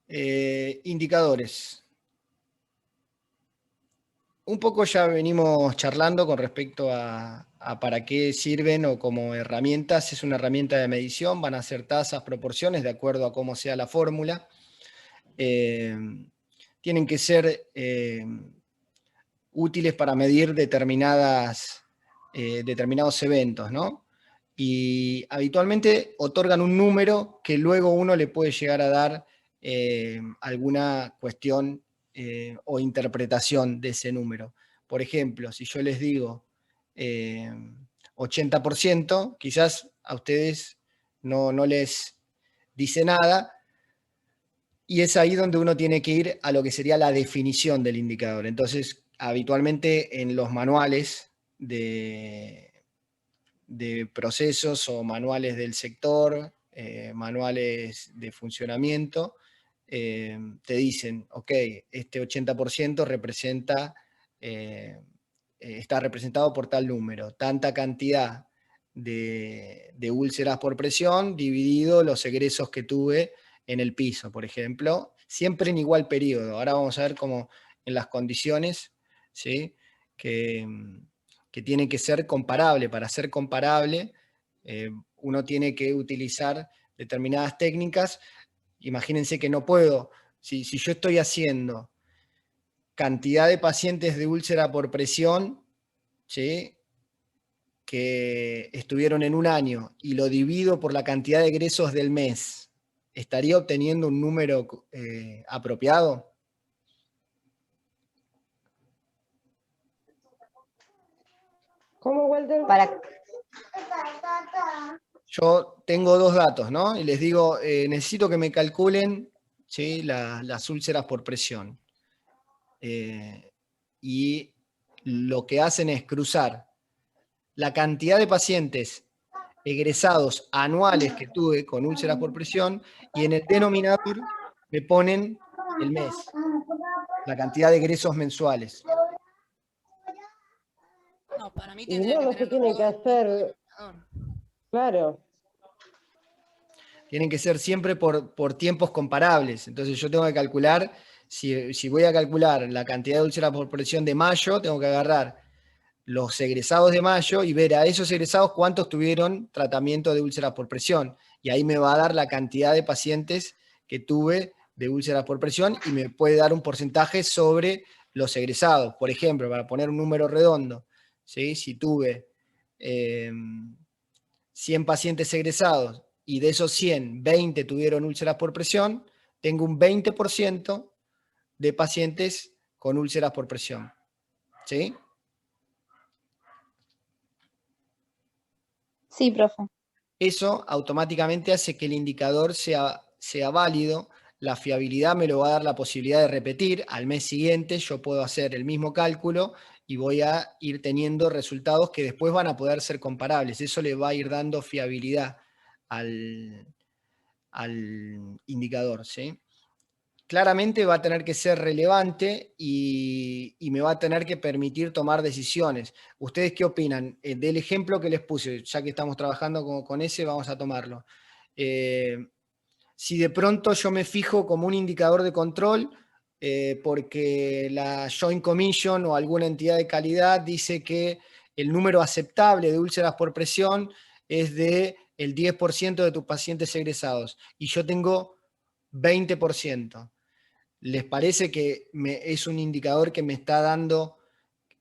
Indicadores. Un poco ya venimos charlando con respecto a para qué sirven o como herramientas. Es una herramienta de medición, van a ser tasas, proporciones, de acuerdo a cómo sea la fórmula. Tienen que ser útiles para medir determinados eventos, ¿no? Y habitualmente otorgan un número que luego uno le puede llegar a dar alguna cuestión o interpretación de ese número. Por ejemplo, si yo les digo 80%, quizás a ustedes no les dice nada, y es ahí donde uno tiene que ir a lo que sería la definición del indicador. Entonces, habitualmente en los manuales de procesos o manuales del sector, manuales de funcionamiento, te dicen, ok, este 80% representa, está representado por tal número, tanta cantidad de úlceras por presión dividido los egresos que tuve en el piso, por ejemplo, siempre en igual periodo. Ahora vamos a ver cómo en las condiciones, ¿sí? que tiene que ser comparable. Para ser comparable, uno tiene que utilizar determinadas técnicas. Imagínense que no puedo, si yo estoy haciendo cantidad de pacientes de úlcera por presión, ¿sí? que estuvieron en un año y lo divido por la cantidad de egresos del mes, ¿estaría obteniendo un número apropiado? ¿Cómo, Walter? Yo tengo dos datos, ¿no? Y les digo, necesito que me calculen, ¿sí? las úlceras por presión. Y lo que hacen es cruzar la cantidad de pacientes egresados anuales que tuve con úlceras por presión, y en el denominador me ponen el mes, la cantidad de egresos mensuales. No, para mí Y tendría que no se tener tiene que hacer, claro. Tienen que ser siempre por tiempos comparables. Entonces yo tengo que calcular, si voy a calcular la cantidad de úlceras por presión de mayo, tengo que agarrar los egresados de mayo y ver a esos egresados cuántos tuvieron tratamiento de úlceras por presión. Y ahí me va a dar la cantidad de pacientes que tuve de úlceras por presión y me puede dar un porcentaje sobre los egresados. Por ejemplo, para poner un número redondo, ¿sí? Si tuve 100 pacientes egresados y de esos 100, 20 tuvieron úlceras por presión, tengo un 20% de pacientes con úlceras por presión. ¿Sí? Sí, profe. Eso automáticamente hace que el indicador sea válido. La fiabilidad me lo va a dar la posibilidad de repetir. Al mes siguiente yo puedo hacer el mismo cálculo y voy a ir teniendo resultados que después van a poder ser comparables. Eso le va a ir dando fiabilidad al indicador, ¿sí? Claramente va a tener que ser relevante y me va a tener que permitir tomar decisiones. ¿Ustedes qué opinan? Del ejemplo que les puse, ya que estamos trabajando con ese, vamos a tomarlo. Si de pronto yo me fijo como un indicador de control, porque la Joint Commission o alguna entidad de calidad dice que el número aceptable de úlceras por presión es de el 10% de tus pacientes egresados, y yo tengo 20%. ¿Les parece que es un indicador que me está dando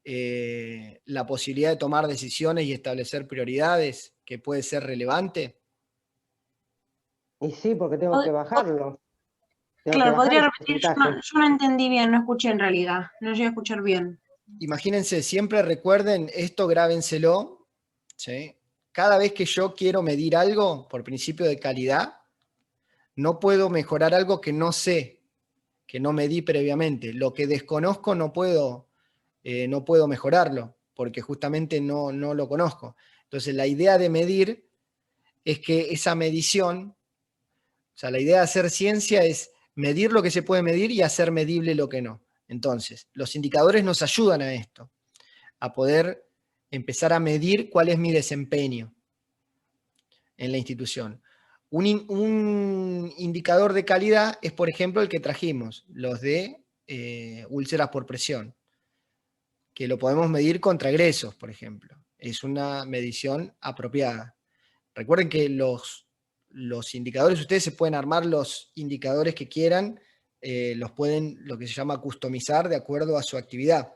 la posibilidad de tomar decisiones y establecer prioridades, que puede ser relevante? Y sí, porque tengo que bajarlo. Tengo que Claro, bajar podría ese repetir, porcentaje. yo no entendí bien, no escuché en realidad, no llegué a escuchar bien. Imagínense, siempre recuerden esto, grábenselo, ¿sí? Cada vez que yo quiero medir algo por principio de calidad, no puedo mejorar algo que no sé, que no medí previamente. Lo que desconozco no puedo mejorarlo, porque justamente no lo conozco. Entonces, la idea de medir es que esa medición, o sea, la idea de hacer ciencia es medir lo que se puede medir y hacer medible lo que no. Entonces, los indicadores nos ayudan a esto, a poder empezar a medir cuál es mi desempeño en la institución. Un indicador de calidad es, por ejemplo, el que trajimos, los de úlceras por presión, que lo podemos medir contra egresos, por ejemplo. Es una medición apropiada. Recuerden que los indicadores, ustedes se pueden armar los indicadores que quieran, los pueden, lo que se llama, customizar de acuerdo a su actividad.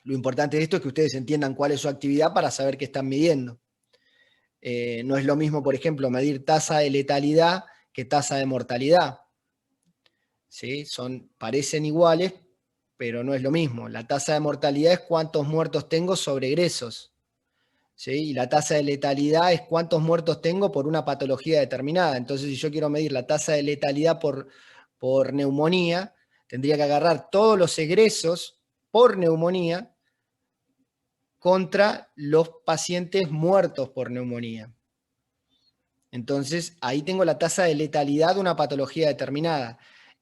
Lo importante de esto es que ustedes entiendan cuál es su actividad para saber qué están midiendo. No es lo mismo, por ejemplo, medir tasa de letalidad que tasa de mortalidad. ¿Sí? Parecen iguales, pero no es lo mismo. La tasa de mortalidad es cuántos muertos tengo sobre egresos. ¿Sí? Y la tasa de letalidad es cuántos muertos tengo por una patología determinada. Entonces, si yo quiero medir la tasa de letalidad por neumonía, tendría que agarrar todos los egresos por neumonía contra los pacientes muertos por neumonía. Entonces, ahí tengo la tasa de letalidad de una patología determinada.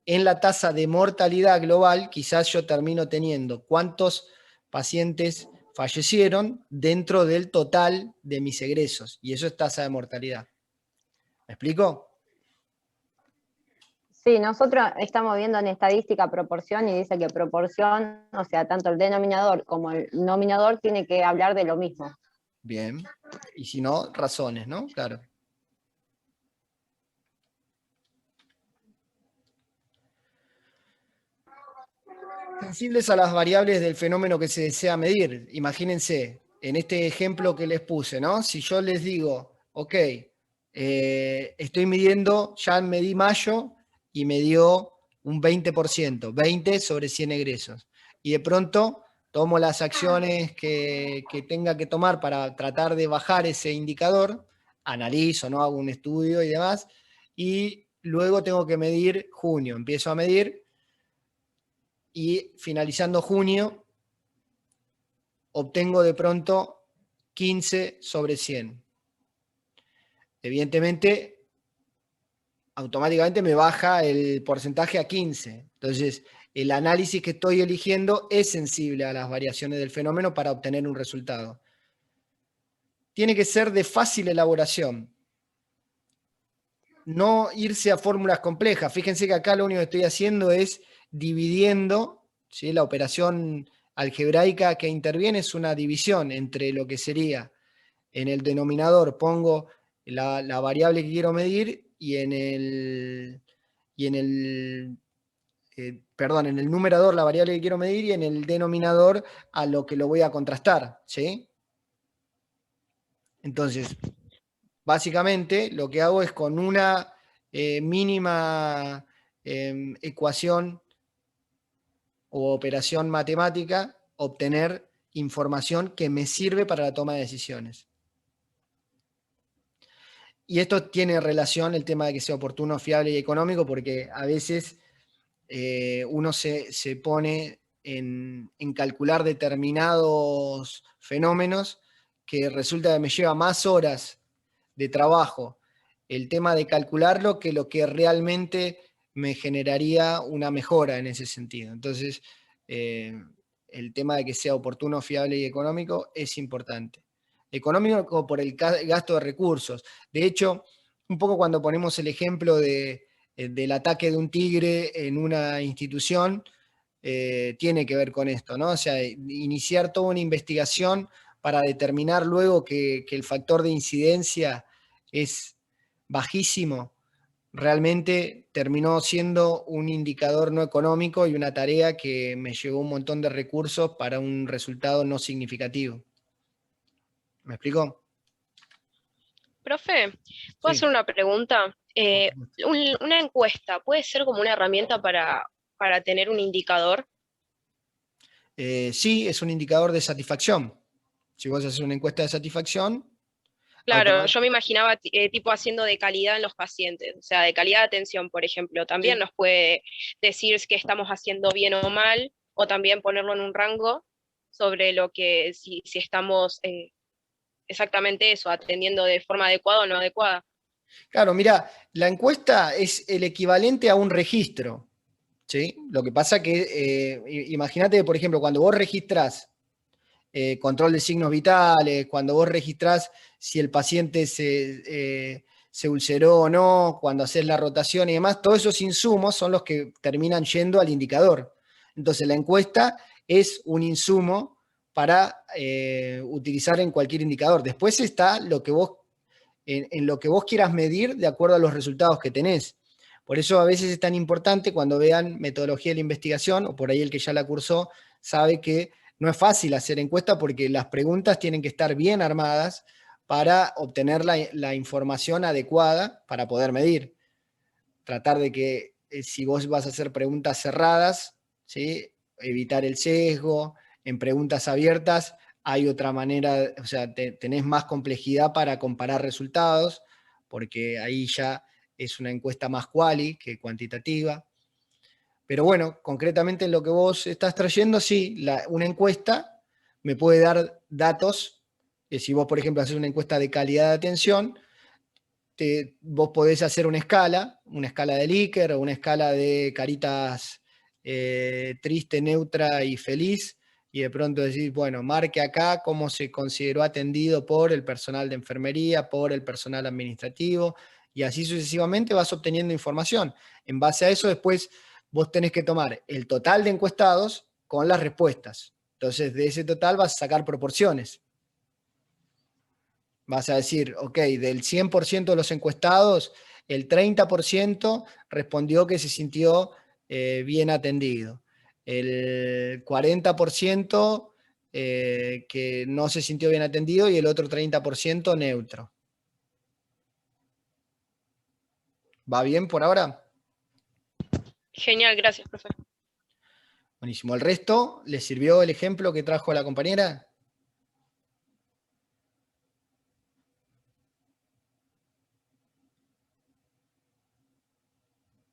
En la tasa de mortalidad global, quizás yo termino teniendo cuántos pacientes fallecieron dentro del total de mis egresos. Y eso es tasa de mortalidad. ¿Me explico? Sí, nosotros estamos viendo en estadística proporción y dice que proporción, o sea, tanto el denominador como el nominador tiene que hablar de lo mismo. Bien. Y si no, razones, ¿no? Claro. Sensibles a las variables del fenómeno que se desea medir. Imagínense, en este ejemplo que les puse, ¿no? Si yo les digo, ok, estoy midiendo, ya medí mayo y me dio un 20%, 20 sobre 100 egresos. Y de pronto tomo las acciones que tenga que tomar para tratar de bajar ese indicador, analizo, ¿no? Hago un estudio y demás, y luego tengo que medir junio. Empiezo a medir y finalizando junio obtengo de pronto 15 sobre 100. Evidentemente, automáticamente me baja el porcentaje a 15. Entonces, el análisis que estoy eligiendo es sensible a las variaciones del fenómeno para obtener un resultado. Tiene que ser de fácil elaboración. No irse a fórmulas complejas. Fíjense que acá lo único que estoy haciendo es dividiendo, ¿sí? La operación algebraica que interviene es una división entre lo que sería en el denominador pongo la variable que quiero medir y en el numerador la variable que quiero medir y en el denominador a lo que lo voy a contrastar, ¿sí? Entonces, básicamente lo que hago es con una mínima ecuación o operación matemática obtener información que me sirve para la toma de decisiones. Y esto tiene relación el tema de que sea oportuno, fiable y económico, porque a veces uno se pone en calcular determinados fenómenos que resulta que me lleva más horas de trabajo el tema de calcularlo que lo que realmente me generaría una mejora en ese sentido. Entonces, el tema de que sea oportuno, fiable y económico es importante. Económico por el gasto de recursos. De hecho, un poco cuando ponemos el ejemplo del ataque de un tigre en una institución, tiene que ver con esto, ¿no? O sea, iniciar toda una investigación para determinar luego que el factor de incidencia es bajísimo, realmente terminó siendo un indicador no económico y una tarea que me llevó un montón de recursos para un resultado no significativo. ¿Me explico? Profe, ¿puedo hacer una pregunta? Una encuesta, ¿puede ser como una herramienta para tener un indicador? Sí, es un indicador de satisfacción. Si vos haces una encuesta de satisfacción, Claro, yo me imaginaba tipo haciendo de calidad en los pacientes, o sea, de calidad de atención, por ejemplo. También sí, nos puede decir que estamos haciendo bien o mal, o también ponerlo en un rango sobre lo que, si estamos exactamente eso, atendiendo de forma adecuada o no adecuada. Claro, mira, la encuesta es el equivalente a un registro, ¿sí? Lo que pasa que, imagínate, por ejemplo, cuando vos registrás control de signos vitales, cuando vos registrás si el paciente se se ulceró o no, cuando haces la rotación y demás, todos esos insumos son los que terminan yendo al indicador. Entonces la encuesta es un insumo para utilizar en cualquier indicador. Después está lo que vos, en lo que vos quieras medir de acuerdo a los resultados que tenés. Por eso a veces es tan importante cuando vean metodología de la investigación, o por ahí el que ya la cursó, sabe que no es fácil hacer encuesta porque las preguntas tienen que estar bien armadas para obtener la información adecuada para poder medir. Tratar de que si vos vas a hacer preguntas cerradas, ¿sí? Evitar el sesgo. En preguntas abiertas hay otra manera, o sea, tenés más complejidad para comparar resultados, porque ahí ya es una encuesta más quali que cuantitativa. Pero bueno, concretamente en lo que vos estás trayendo, sí, una encuesta me puede dar datos. Si vos, por ejemplo, haces una encuesta de calidad de atención, vos podés hacer una escala de Likert o una escala de caritas triste, neutra y feliz, y de pronto decir, bueno, marque acá cómo se consideró atendido por el personal de enfermería, por el personal administrativo, y así sucesivamente vas obteniendo información. En base a eso, después vos tenés que tomar el total de encuestados con las respuestas. Entonces, de ese total vas a sacar proporciones. Vas a decir, ok, del 100% de los encuestados, el 30% respondió que se sintió bien atendido. El 40% que no se sintió bien atendido y el otro 30% neutro. ¿Va bien por ahora? Genial, gracias, profe. Buenísimo. ¿El resto les sirvió el ejemplo que trajo la compañera?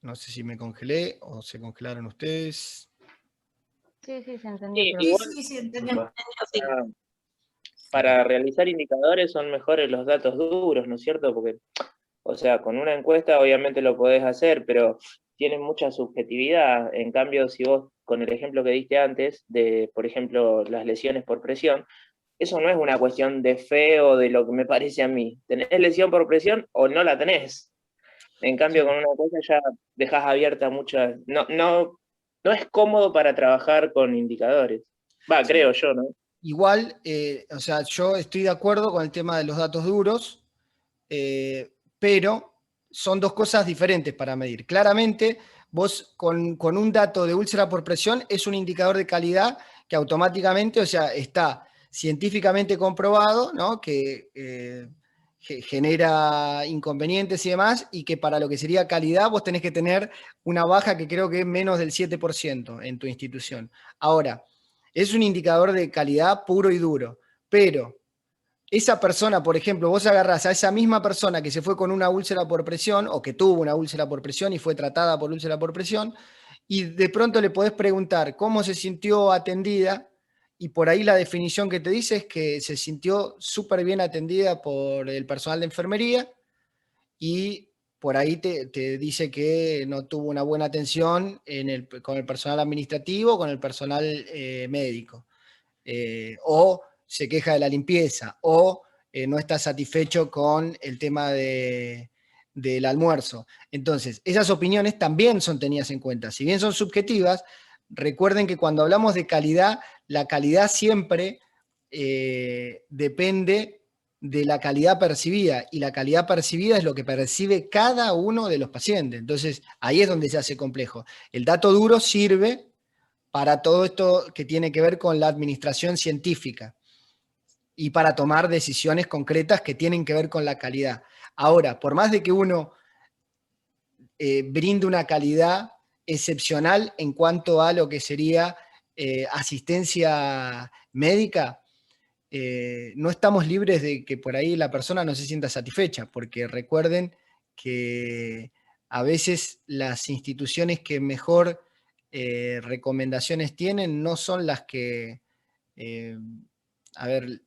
No sé si me congelé o se congelaron ustedes. Sí, sí, se entendió. Sí, profe. igual, Sí, entendemos. para realizar indicadores son mejores los datos duros, ¿no es cierto? Porque, o sea, con una encuesta obviamente lo podés hacer, pero tiene mucha subjetividad. En cambio, si vos, con el ejemplo que diste antes, de, por ejemplo, las lesiones por presión, eso no es una cuestión de fe o de lo que me parece a mí. ¿Tenés lesión por presión o no la tenés? En cambio, con una encuesta ya dejás abierta muchas... No es cómodo para trabajar con indicadores. Va, creo yo, ¿no? Igual, o sea, yo estoy de acuerdo con el tema de los datos duros, pero son dos cosas diferentes para medir. Claramente, vos con un dato de úlcera por presión es un indicador de calidad que automáticamente, o sea, está científicamente comprobado, ¿no? Que genera inconvenientes y demás, y que para lo que sería calidad vos tenés que tener una baja que creo que es menos del 7% en tu institución. Ahora, es un indicador de calidad puro y duro, pero esa persona, por ejemplo, vos agarrás a esa misma persona que se fue con una úlcera por presión o que tuvo una úlcera por presión y fue tratada por úlcera por presión, y de pronto le podés preguntar cómo se sintió atendida, y por ahí la definición que te dice es que se sintió súper bien atendida por el personal de enfermería, y por ahí te dice que no tuvo una buena atención con el personal administrativo, con el personal médico, o se queja de la limpieza, o no está satisfecho con el tema del almuerzo. Entonces, esas opiniones también son tenidas en cuenta. Si bien son subjetivas, recuerden que cuando hablamos de calidad, la calidad siempre depende de la calidad percibida, y la calidad percibida es lo que percibe cada uno de los pacientes. Entonces, ahí es donde se hace complejo. El dato duro sirve para todo esto que tiene que ver con la administración científica y para tomar decisiones concretas que tienen que ver con la calidad. Ahora, por más de que uno brinde una calidad excepcional en cuanto a lo que sería asistencia médica, no estamos libres de que por ahí la persona no se sienta satisfecha, porque recuerden que a veces las instituciones que mejor recomendaciones tienen no son las que,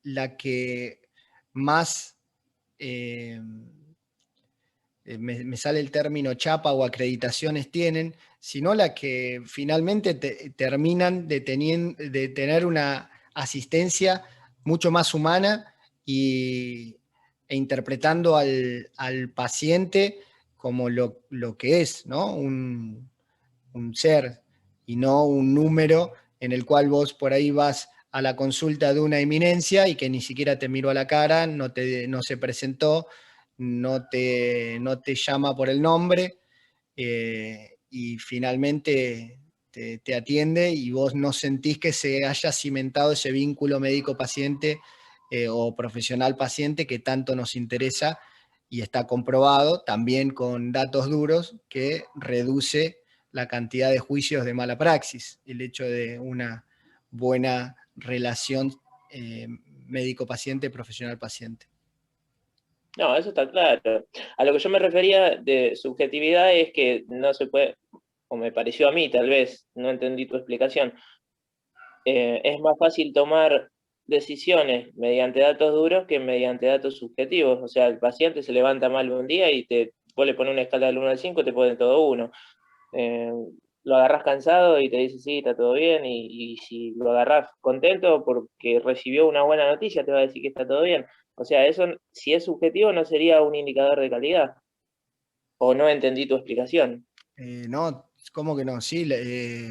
la que más, me sale el término chapa o acreditaciones tienen, sino la que finalmente terminan de tener una asistencia mucho más humana y e interpretando al paciente como lo que es, ¿no? Un ser y no un número en el cual vos por ahí vas a la consulta de una eminencia y que ni siquiera te miró a la cara, no se presentó, no te llama por el nombre, y finalmente te atiende y vos no sentís que se haya cimentado ese vínculo médico-paciente o profesional-paciente que tanto nos interesa, y está comprobado también con datos duros que reduce la cantidad de juicios de mala praxis, el hecho de una buena relación médico-paciente, profesional-paciente. No, eso está claro. A lo que yo me refería de subjetividad es que no se puede, o me pareció a mí tal vez, no entendí tu explicación, es más fácil tomar decisiones mediante datos duros que mediante datos subjetivos. O sea, el paciente se levanta mal un día y vos le pones una escala del 1 al 5, te pone todo 1. Lo agarrás cansado y te dice, sí, está todo bien, y si lo agarrás contento porque recibió una buena noticia, te va a decir que está todo bien. O sea, eso, si es subjetivo, no sería un indicador de calidad. O no entendí tu explicación. No, ¿cómo que no? Sí,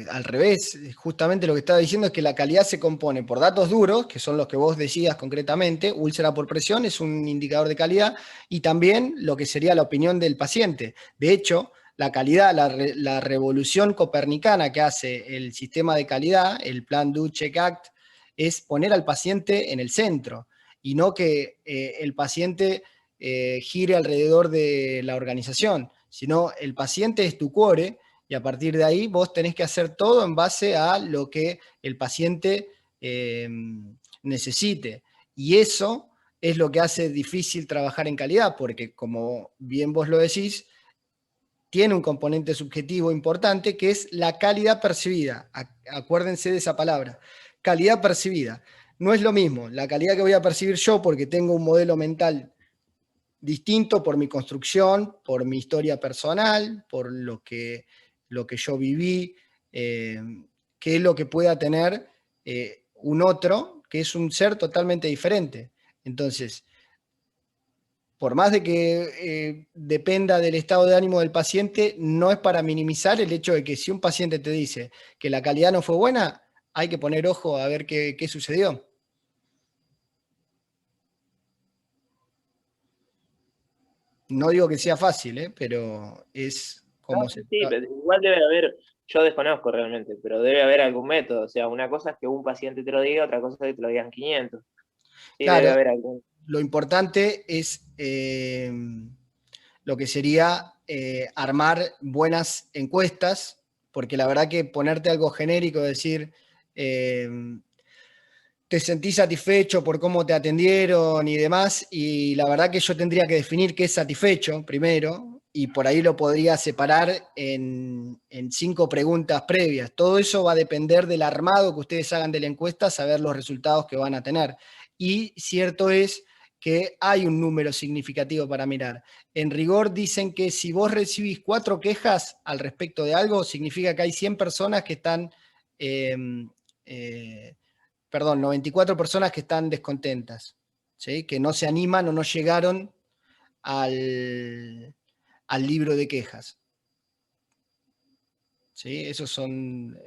al revés, justamente lo que estaba diciendo es que la calidad se compone por datos duros, que son los que vos decías concretamente, úlcera por presión es un indicador de calidad, y también lo que sería la opinión del paciente. De hecho, la calidad, la revolución copernicana que hace el sistema de calidad, el Plan Do Check Act, es poner al paciente en el centro, y no que el paciente gire alrededor de la organización, sino el paciente es tu core, y a partir de ahí vos tenés que hacer todo en base a lo que el paciente necesite. Y eso es lo que hace difícil trabajar en calidad, porque como bien vos lo decís, tiene un componente subjetivo importante que es la calidad percibida. Acuérdense de esa palabra, calidad percibida. No es lo mismo la calidad que voy a percibir yo porque tengo un modelo mental distinto por mi construcción, por mi historia personal, por lo que yo viví, que es lo que pueda tener un otro, que es un ser totalmente diferente. Entonces, por más de que dependa del estado de ánimo del paciente, no es para minimizar el hecho de que si un paciente te dice que la calidad no fue buena, hay que poner ojo a ver qué sucedió. No digo que sea fácil, pero es como No, sí, pero igual debe haber, yo desconozco realmente, pero debe haber algún método. O sea, una cosa es que un paciente te lo diga, otra cosa es que te lo digan 500. Sí, claro, debe haber algún. lo importante es lo que sería armar buenas encuestas, porque la verdad que ponerte algo genérico, decir, te sentís satisfecho por cómo te atendieron y demás, y la verdad que yo tendría que definir qué es satisfecho primero, y por ahí lo podría separar en 5 preguntas previas. Todo eso va a depender del armado que ustedes hagan de la encuesta, saber los resultados que van a tener. Y cierto es que hay un número significativo para mirar. En rigor dicen que si vos recibís 4 quejas al respecto de algo, significa que hay 100 personas que están... 94 personas que están descontentas, ¿sí? Que no se animan o no llegaron al libro de quejas. ¿Sí? Esos son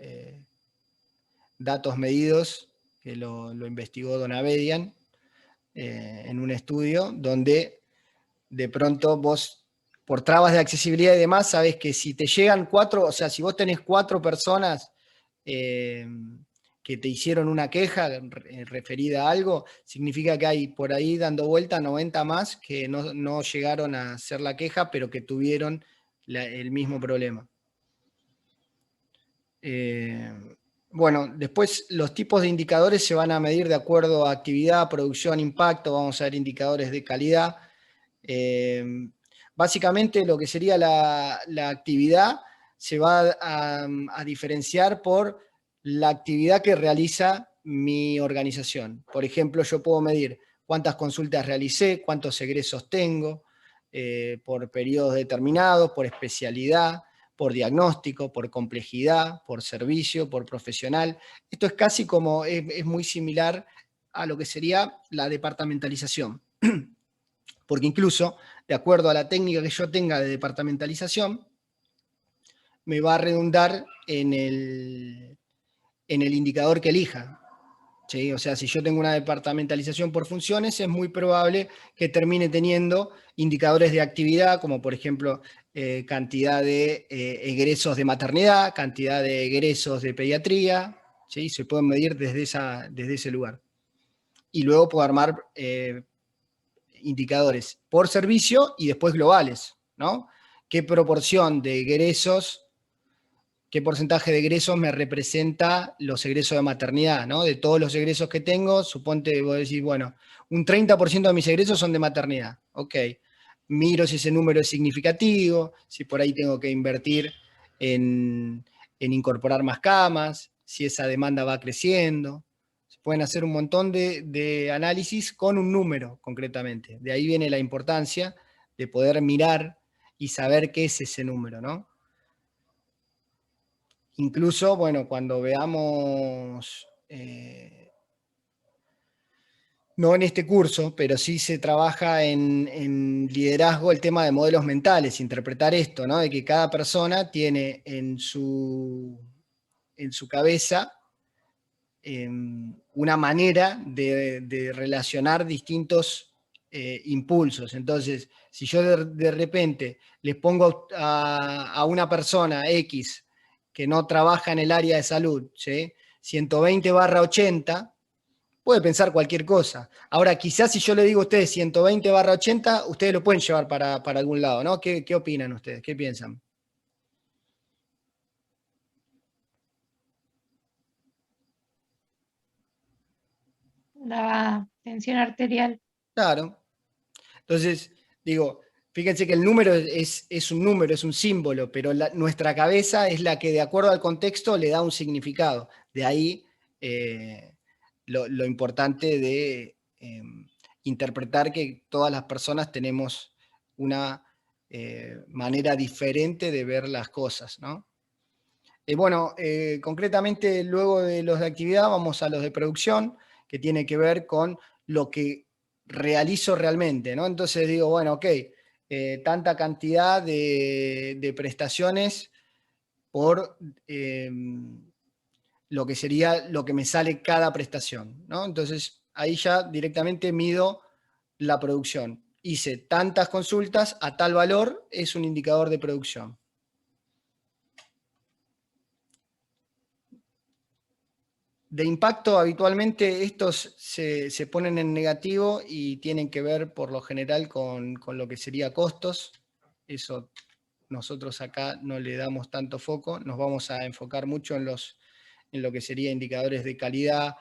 datos medidos que lo investigó Don Abedian en un estudio donde de pronto vos, por trabas de accesibilidad y demás, sabés que si te llegan 4, o sea, si vos tenés 4 personas que te hicieron una queja referida a algo, significa que hay por ahí dando vuelta 90 más que no llegaron a hacer la queja, pero que tuvieron el mismo problema. Bueno, después los tipos de indicadores se van a medir de acuerdo a actividad, producción, impacto, vamos a ver indicadores de calidad. Básicamente lo que sería la actividad se va a diferenciar por la actividad que realiza mi organización. Por ejemplo, yo puedo medir cuántas consultas realicé, cuántos egresos tengo, por periodos determinados, por especialidad, por diagnóstico, por complejidad, por servicio, por profesional. Esto es casi como, es muy similar a lo que sería la departamentalización. porque incluso, de acuerdo a la técnica que yo tenga de departamentalización, me va a redundar en el indicador que elija. ¿Sí? O sea, si yo tengo una departamentalización por funciones, es muy probable que termine teniendo indicadores de actividad, como por ejemplo cantidad de egresos de maternidad, cantidad de egresos de pediatría, ¿sí? Se pueden medir desde ese lugar. Y luego puedo armar indicadores por servicio y después globales, ¿no? ¿Qué proporción de egresos, qué porcentaje de egresos me representa los egresos de maternidad, ¿no? De todos los egresos que tengo, suponte, vos decís, bueno, un 30% de mis egresos son de maternidad. Ok, miro si ese número es significativo, si por ahí tengo que invertir en incorporar más camas, si esa demanda va creciendo. Se pueden hacer un montón de análisis con un número, concretamente. De ahí viene la importancia de poder mirar y saber qué es ese número, ¿no? Incluso, bueno, cuando veamos, no en este curso, pero sí se trabaja en liderazgo el tema de modelos mentales, interpretar esto, ¿no? De que cada persona tiene en su cabeza una manera de relacionar distintos impulsos. Entonces, si yo de repente les pongo a una persona X que no trabaja en el área de salud, ¿sí? 120/80, puede pensar cualquier cosa. Ahora, quizás si yo le digo a ustedes 120/80, ustedes lo pueden llevar para algún lado, ¿no? ¿Qué opinan ustedes? ¿Qué piensan? La tensión arterial. Claro. Entonces, digo, fíjense que el número es un número, es un símbolo, pero nuestra cabeza es la que de acuerdo al contexto le da un significado. De ahí lo importante de interpretar que todas las personas tenemos una manera diferente de ver las cosas, ¿no? Bueno, concretamente luego de los de actividad vamos a los de producción, que tiene que ver con lo que realizo realmente, ¿no? Entonces digo, bueno, ok, tanta cantidad de prestaciones por lo que sería lo que me sale cada prestación, ¿no? Entonces ahí ya directamente mido la producción. Hice tantas consultas a tal valor, es un indicador de producción. De impacto, habitualmente estos se ponen en negativo y tienen que ver por lo general con lo que sería costos. Eso nosotros acá no le damos tanto foco, nos vamos a enfocar mucho en lo que sería indicadores de calidad.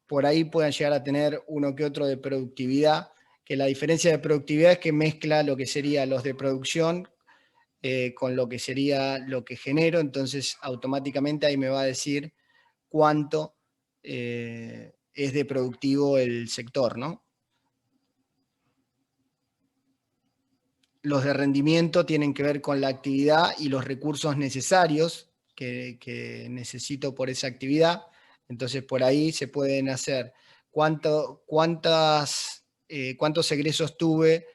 Por ahí puedan llegar a tener uno que otro de productividad, que la diferencia de productividad es que mezcla lo que sería los de producción con lo que sería lo que genero, entonces automáticamente ahí me va a decir cuánto es de productivo el sector, ¿no? Los de rendimiento tienen que ver con la actividad y los recursos necesarios que necesito por esa actividad. Entonces, por ahí se pueden hacer cuántos egresos tuve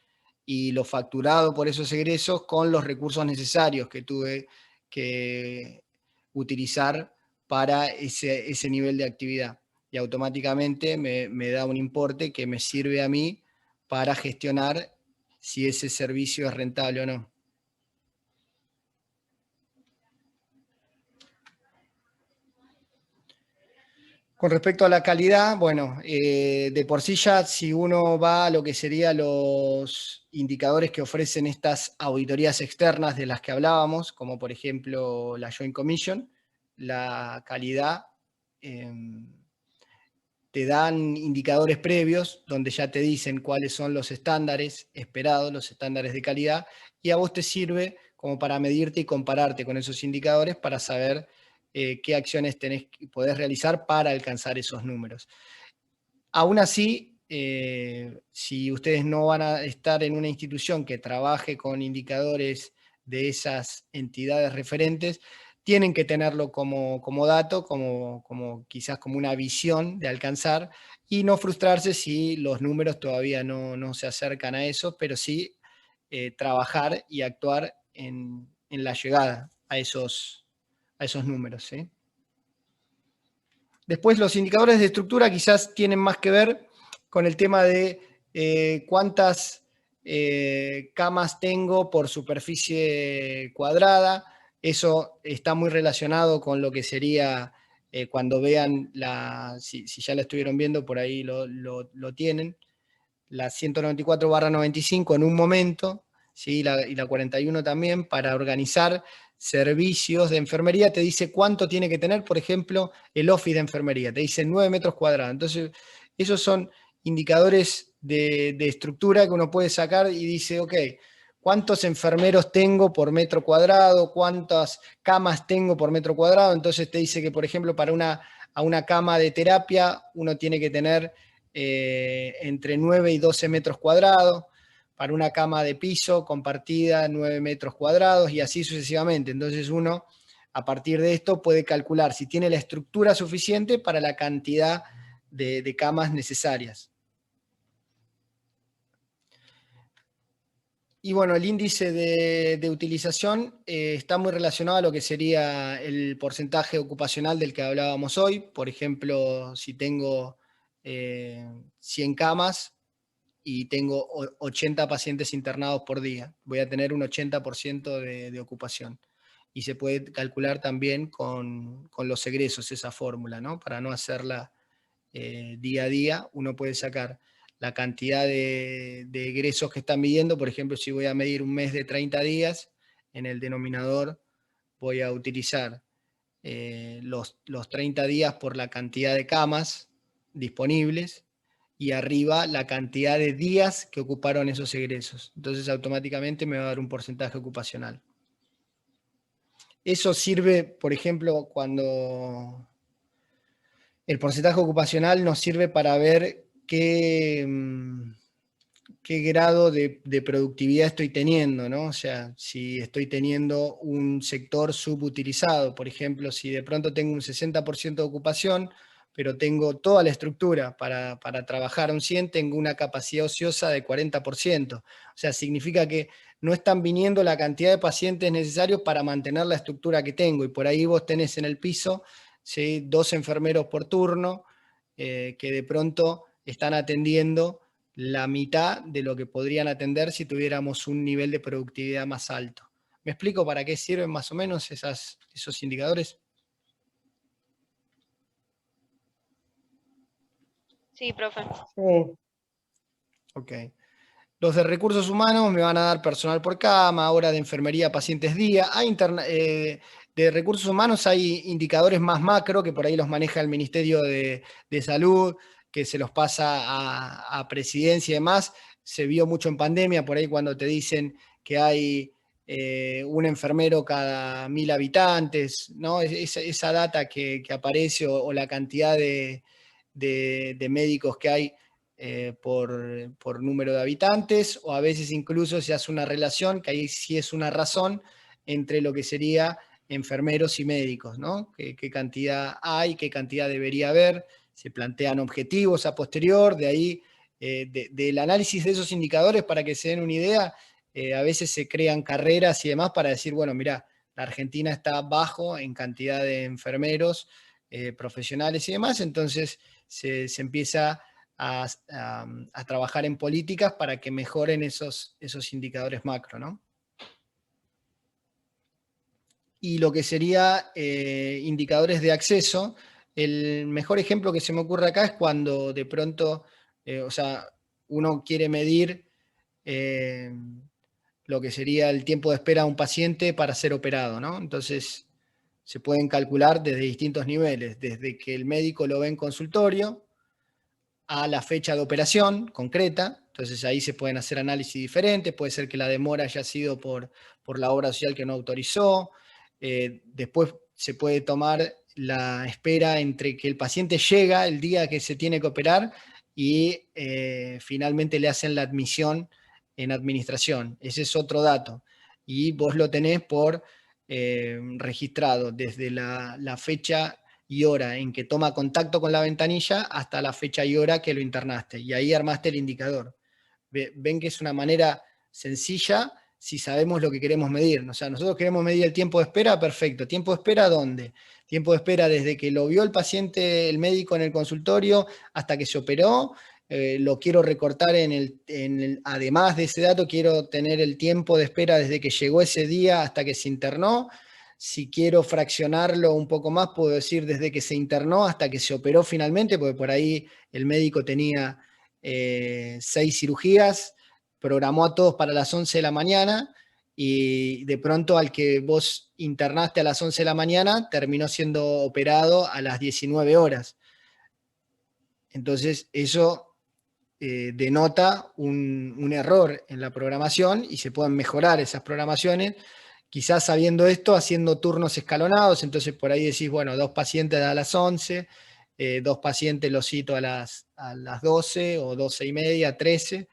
y lo facturado por esos egresos con los recursos necesarios que tuve que utilizar para ese nivel de actividad. Y automáticamente me da un importe que me sirve a mí para gestionar si ese servicio es rentable o no. Con respecto a la calidad, bueno, de por sí ya si uno va a lo que serían los indicadores que ofrecen estas auditorías externas de las que hablábamos, como por ejemplo la Joint Commission, la calidad, te dan indicadores previos donde ya te dicen cuáles son los estándares esperados, los estándares de calidad, y a vos te sirve como para medirte y compararte con esos indicadores para saber qué acciones podés realizar para alcanzar esos números. Aún así, si ustedes no van a estar en una institución que trabaje con indicadores de esas entidades referentes, tienen que tenerlo como dato, quizás como una visión de alcanzar, y no frustrarse si los números todavía no se acercan a eso, pero sí trabajar y actuar en la llegada a esos números, ¿sí? Después los indicadores de estructura quizás tienen más que ver con el tema de cuántas camas tengo por superficie cuadrada. Eso está muy relacionado con lo que sería cuando vean, si ya la estuvieron viendo, por ahí lo tienen, la 194/95 en un momento, ¿sí? Y la 41 también, para organizar servicios de enfermería, te dice cuánto tiene que tener, por ejemplo, el office de enfermería, te dice 9 metros cuadrados. Entonces, esos son indicadores de estructura que uno puede sacar y dice, ok, ¿cuántos enfermeros tengo por metro cuadrado? ¿Cuántas camas tengo por metro cuadrado? Entonces te dice que, por ejemplo, para una cama de terapia, uno tiene que tener entre 9 y 12 metros cuadrados, para una cama de piso compartida 9 metros cuadrados y así sucesivamente. Entonces uno, a partir de esto, puede calcular si tiene la estructura suficiente para la cantidad de camas necesarias. Y bueno, el índice de utilización está muy relacionado a lo que sería el porcentaje ocupacional del que hablábamos hoy. Por ejemplo, si tengo 100 camas y tengo 80 pacientes internados por día, voy a tener un 80% de ocupación. Y se puede calcular también con los egresos esa fórmula, ¿no? Para no hacerla día a día, uno puede sacar la cantidad de egresos que están midiendo. Por ejemplo, si voy a medir un mes de 30 días, en el denominador voy a utilizar los 30 días por la cantidad de camas disponibles y arriba la cantidad de días que ocuparon esos egresos. Entonces automáticamente me va a dar un porcentaje ocupacional. Eso sirve, por ejemplo, cuando el porcentaje ocupacional nos sirve para ver qué grado de productividad estoy teniendo, ¿no? O sea, si estoy teniendo un sector subutilizado, por ejemplo, si de pronto tengo un 60% de ocupación, pero tengo toda la estructura para trabajar un 100, tengo una capacidad ociosa de 40%. O sea, significa que no están viniendo la cantidad de pacientes necesarios para mantener la estructura que tengo, y por ahí vos tenés en el piso, ¿sí?, 2 enfermeros por turno que de pronto están atendiendo la mitad de lo que podrían atender si tuviéramos un nivel de productividad más alto. ¿Me explico para qué sirven más o menos esos indicadores? Sí, profe. Sí. Ok. Los de recursos humanos me van a dar personal por cama, hora de enfermería, pacientes día. De recursos humanos hay indicadores más macro que por ahí los maneja el Ministerio de Salud, que se los pasa a presidencia y demás. Se vio mucho en pandemia, por ahí cuando te dicen que hay un enfermero cada 1000 habitantes, ¿no? Esa data que aparece o la cantidad de médicos que hay por número de habitantes, o a veces incluso se hace una relación, que ahí sí es una razón, entre lo que sería enfermeros y médicos, ¿no? ¿Qué cantidad hay, qué cantidad debería haber? Se plantean objetivos a posterior, de ahí, del análisis de esos indicadores, para que se den una idea, a veces se crean carreras y demás para decir, bueno, mirá, la Argentina está bajo en cantidad de enfermeros profesionales y demás, entonces se empieza a trabajar en políticas para que mejoren esos indicadores macro, ¿no? Y lo que sería indicadores de acceso, el mejor ejemplo que se me ocurre acá es cuando de pronto, o sea, uno quiere medir lo que sería el tiempo de espera a un paciente para ser operado, ¿no? Entonces, se pueden calcular desde distintos niveles, desde que el médico lo ve en consultorio, a la fecha de operación concreta. Entonces ahí se pueden hacer análisis diferentes, puede ser que la demora haya sido por la obra social que no autorizó, después se puede tomar la espera entre que el paciente llega el día que se tiene que operar y finalmente le hacen la admisión en administración. Ese es otro dato. Y vos lo tenés por registrado desde la fecha y hora en que toma contacto con la ventanilla hasta la fecha y hora que lo internaste. Y ahí armaste el indicador. Ven que es una manera sencilla si sabemos lo que queremos medir. O sea, nosotros queremos medir el tiempo de espera, perfecto. ¿Tiempo de espera dónde? Tiempo de espera desde que lo vio el paciente, el médico en el consultorio, hasta que se operó. Lo quiero recortar además de ese dato, quiero tener el tiempo de espera desde que llegó ese día hasta que se internó. Si quiero fraccionarlo un poco más, puedo decir desde que se internó hasta que se operó finalmente, porque por ahí el médico tenía 6 cirugías, programó a todos para las 11 de la mañana y de pronto al que vos internaste a las 11 de la mañana terminó siendo operado a las 19 horas. Entonces eso denota un error en la programación y se pueden mejorar esas programaciones. Quizás sabiendo esto, haciendo turnos escalonados, entonces por ahí decís, bueno, 2 pacientes a las 11, 2 pacientes los cito a las 12 o 12:30, 13,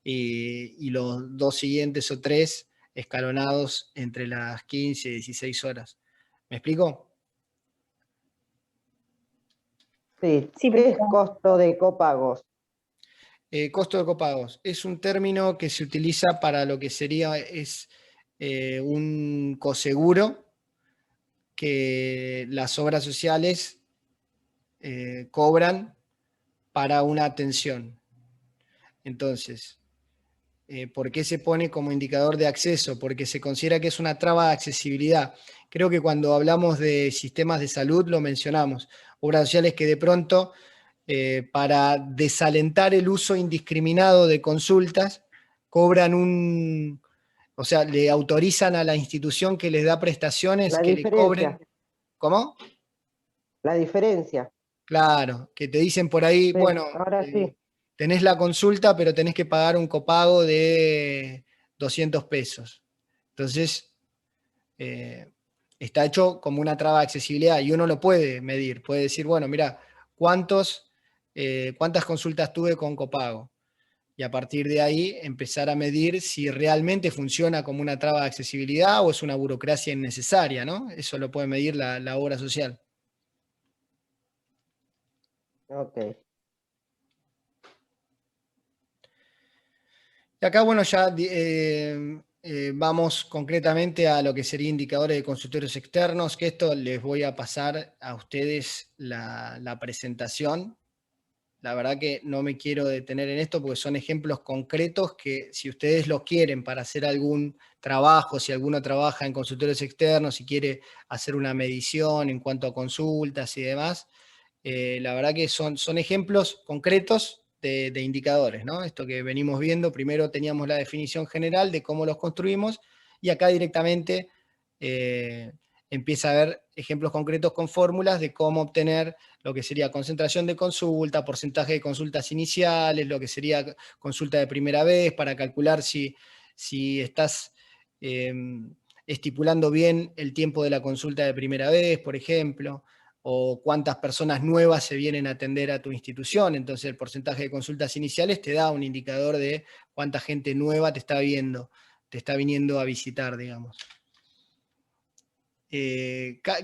y los 2 siguientes o 3 escalonados entre las 15 y 16 horas. ¿Me explico? Sí, Sí, ¿qué es costo de copagos? Costo de copagos es un término que se utiliza para lo que sería un coseguro que las obras sociales cobran para una atención. Entonces, ¿por qué se pone como indicador de acceso? Porque se considera que es una traba de accesibilidad. Creo que cuando hablamos de sistemas de salud lo mencionamos. Obras sociales que de pronto, para desalentar el uso indiscriminado de consultas, cobran o sea, le autorizan a la institución que les da prestaciones La que le cobren. diferencia, ¿Cómo? la diferencia. Claro, que te dicen por ahí, Sí, bueno, ahora sí. tenés la consulta, pero tenés que pagar un copago de 200 pesos. Entonces, está hecho como una traba de accesibilidad y uno lo puede medir. Puede decir, bueno, mira, ¿cuántas consultas tuve con copago? Y a partir de ahí empezar a medir si realmente funciona como una traba de accesibilidad o es una burocracia innecesaria, ¿no? Eso lo puede medir la obra social. Ok. Y acá, bueno, ya vamos concretamente a lo que sería indicadores de consultorios externos, que esto les voy a pasar a ustedes la presentación. La verdad que no me quiero detener en esto porque son ejemplos concretos que si ustedes los quieren para hacer algún trabajo, si alguno trabaja en consultorios externos, si quiere hacer una medición en cuanto a consultas y demás, la verdad que son ejemplos concretos de indicadores, ¿no? Esto que venimos viendo, primero teníamos la definición general de cómo los construimos y acá directamente empieza a haber ejemplos concretos con fórmulas de cómo obtener lo que sería concentración de consulta, porcentaje de consultas iniciales, lo que sería consulta de primera vez, para calcular si estás estipulando bien el tiempo de la consulta de primera vez, por ejemplo, o cuántas personas nuevas se vienen a atender a tu institución. Entonces el porcentaje de consultas iniciales te da un indicador de cuánta gente nueva te está viniendo a visitar, digamos.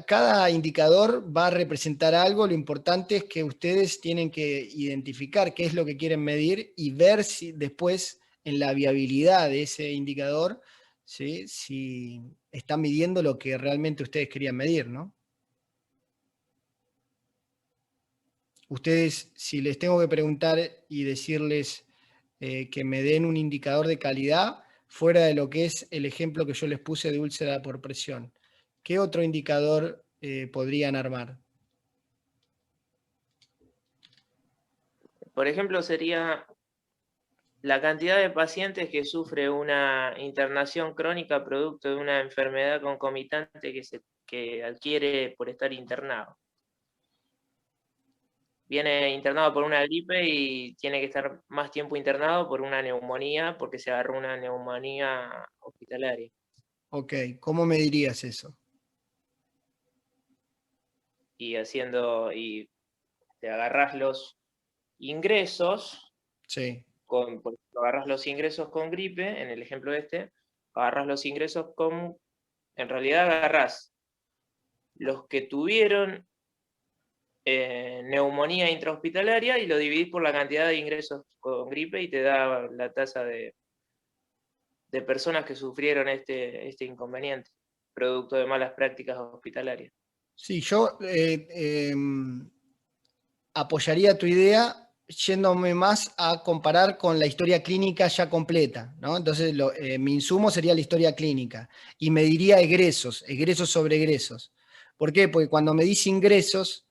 Cada indicador va a representar algo. Lo importante es que ustedes tienen que identificar qué es lo que quieren medir y ver si después en la viabilidad de ese indicador, ¿sí? Si están midiendo lo que realmente ustedes querían medir, ¿no? Ustedes, si les tengo que preguntar y decirles que me den un indicador de calidad, fuera de lo que es el ejemplo que yo les puse de úlcera por presión, ¿qué otro indicador podrían armar? Por ejemplo, sería la cantidad de pacientes que sufre una internación crónica producto de una enfermedad concomitante que adquiere por estar internado. Viene internado por una gripe y tiene que estar más tiempo internado por una neumonía, porque se agarró una neumonía hospitalaria. Ok, ¿cómo medirías eso? Y te agarrás los ingresos, Sí, por ejemplo, agarrás los ingresos con gripe, en el ejemplo agarrás los ingresos con en realidad agarrás los que tuvieron neumonía intrahospitalaria y lo dividís por la cantidad de ingresos con gripe y te da la tasa de personas que sufrieron este inconveniente, producto de malas prácticas hospitalarias. Sí, yo apoyaría tu idea yéndome más a comparar con la historia clínica ya completa, ¿no? Entonces, mi insumo sería la historia clínica y mediría egresos sobre egresos. ¿Por qué? Porque cuando medís ingresos,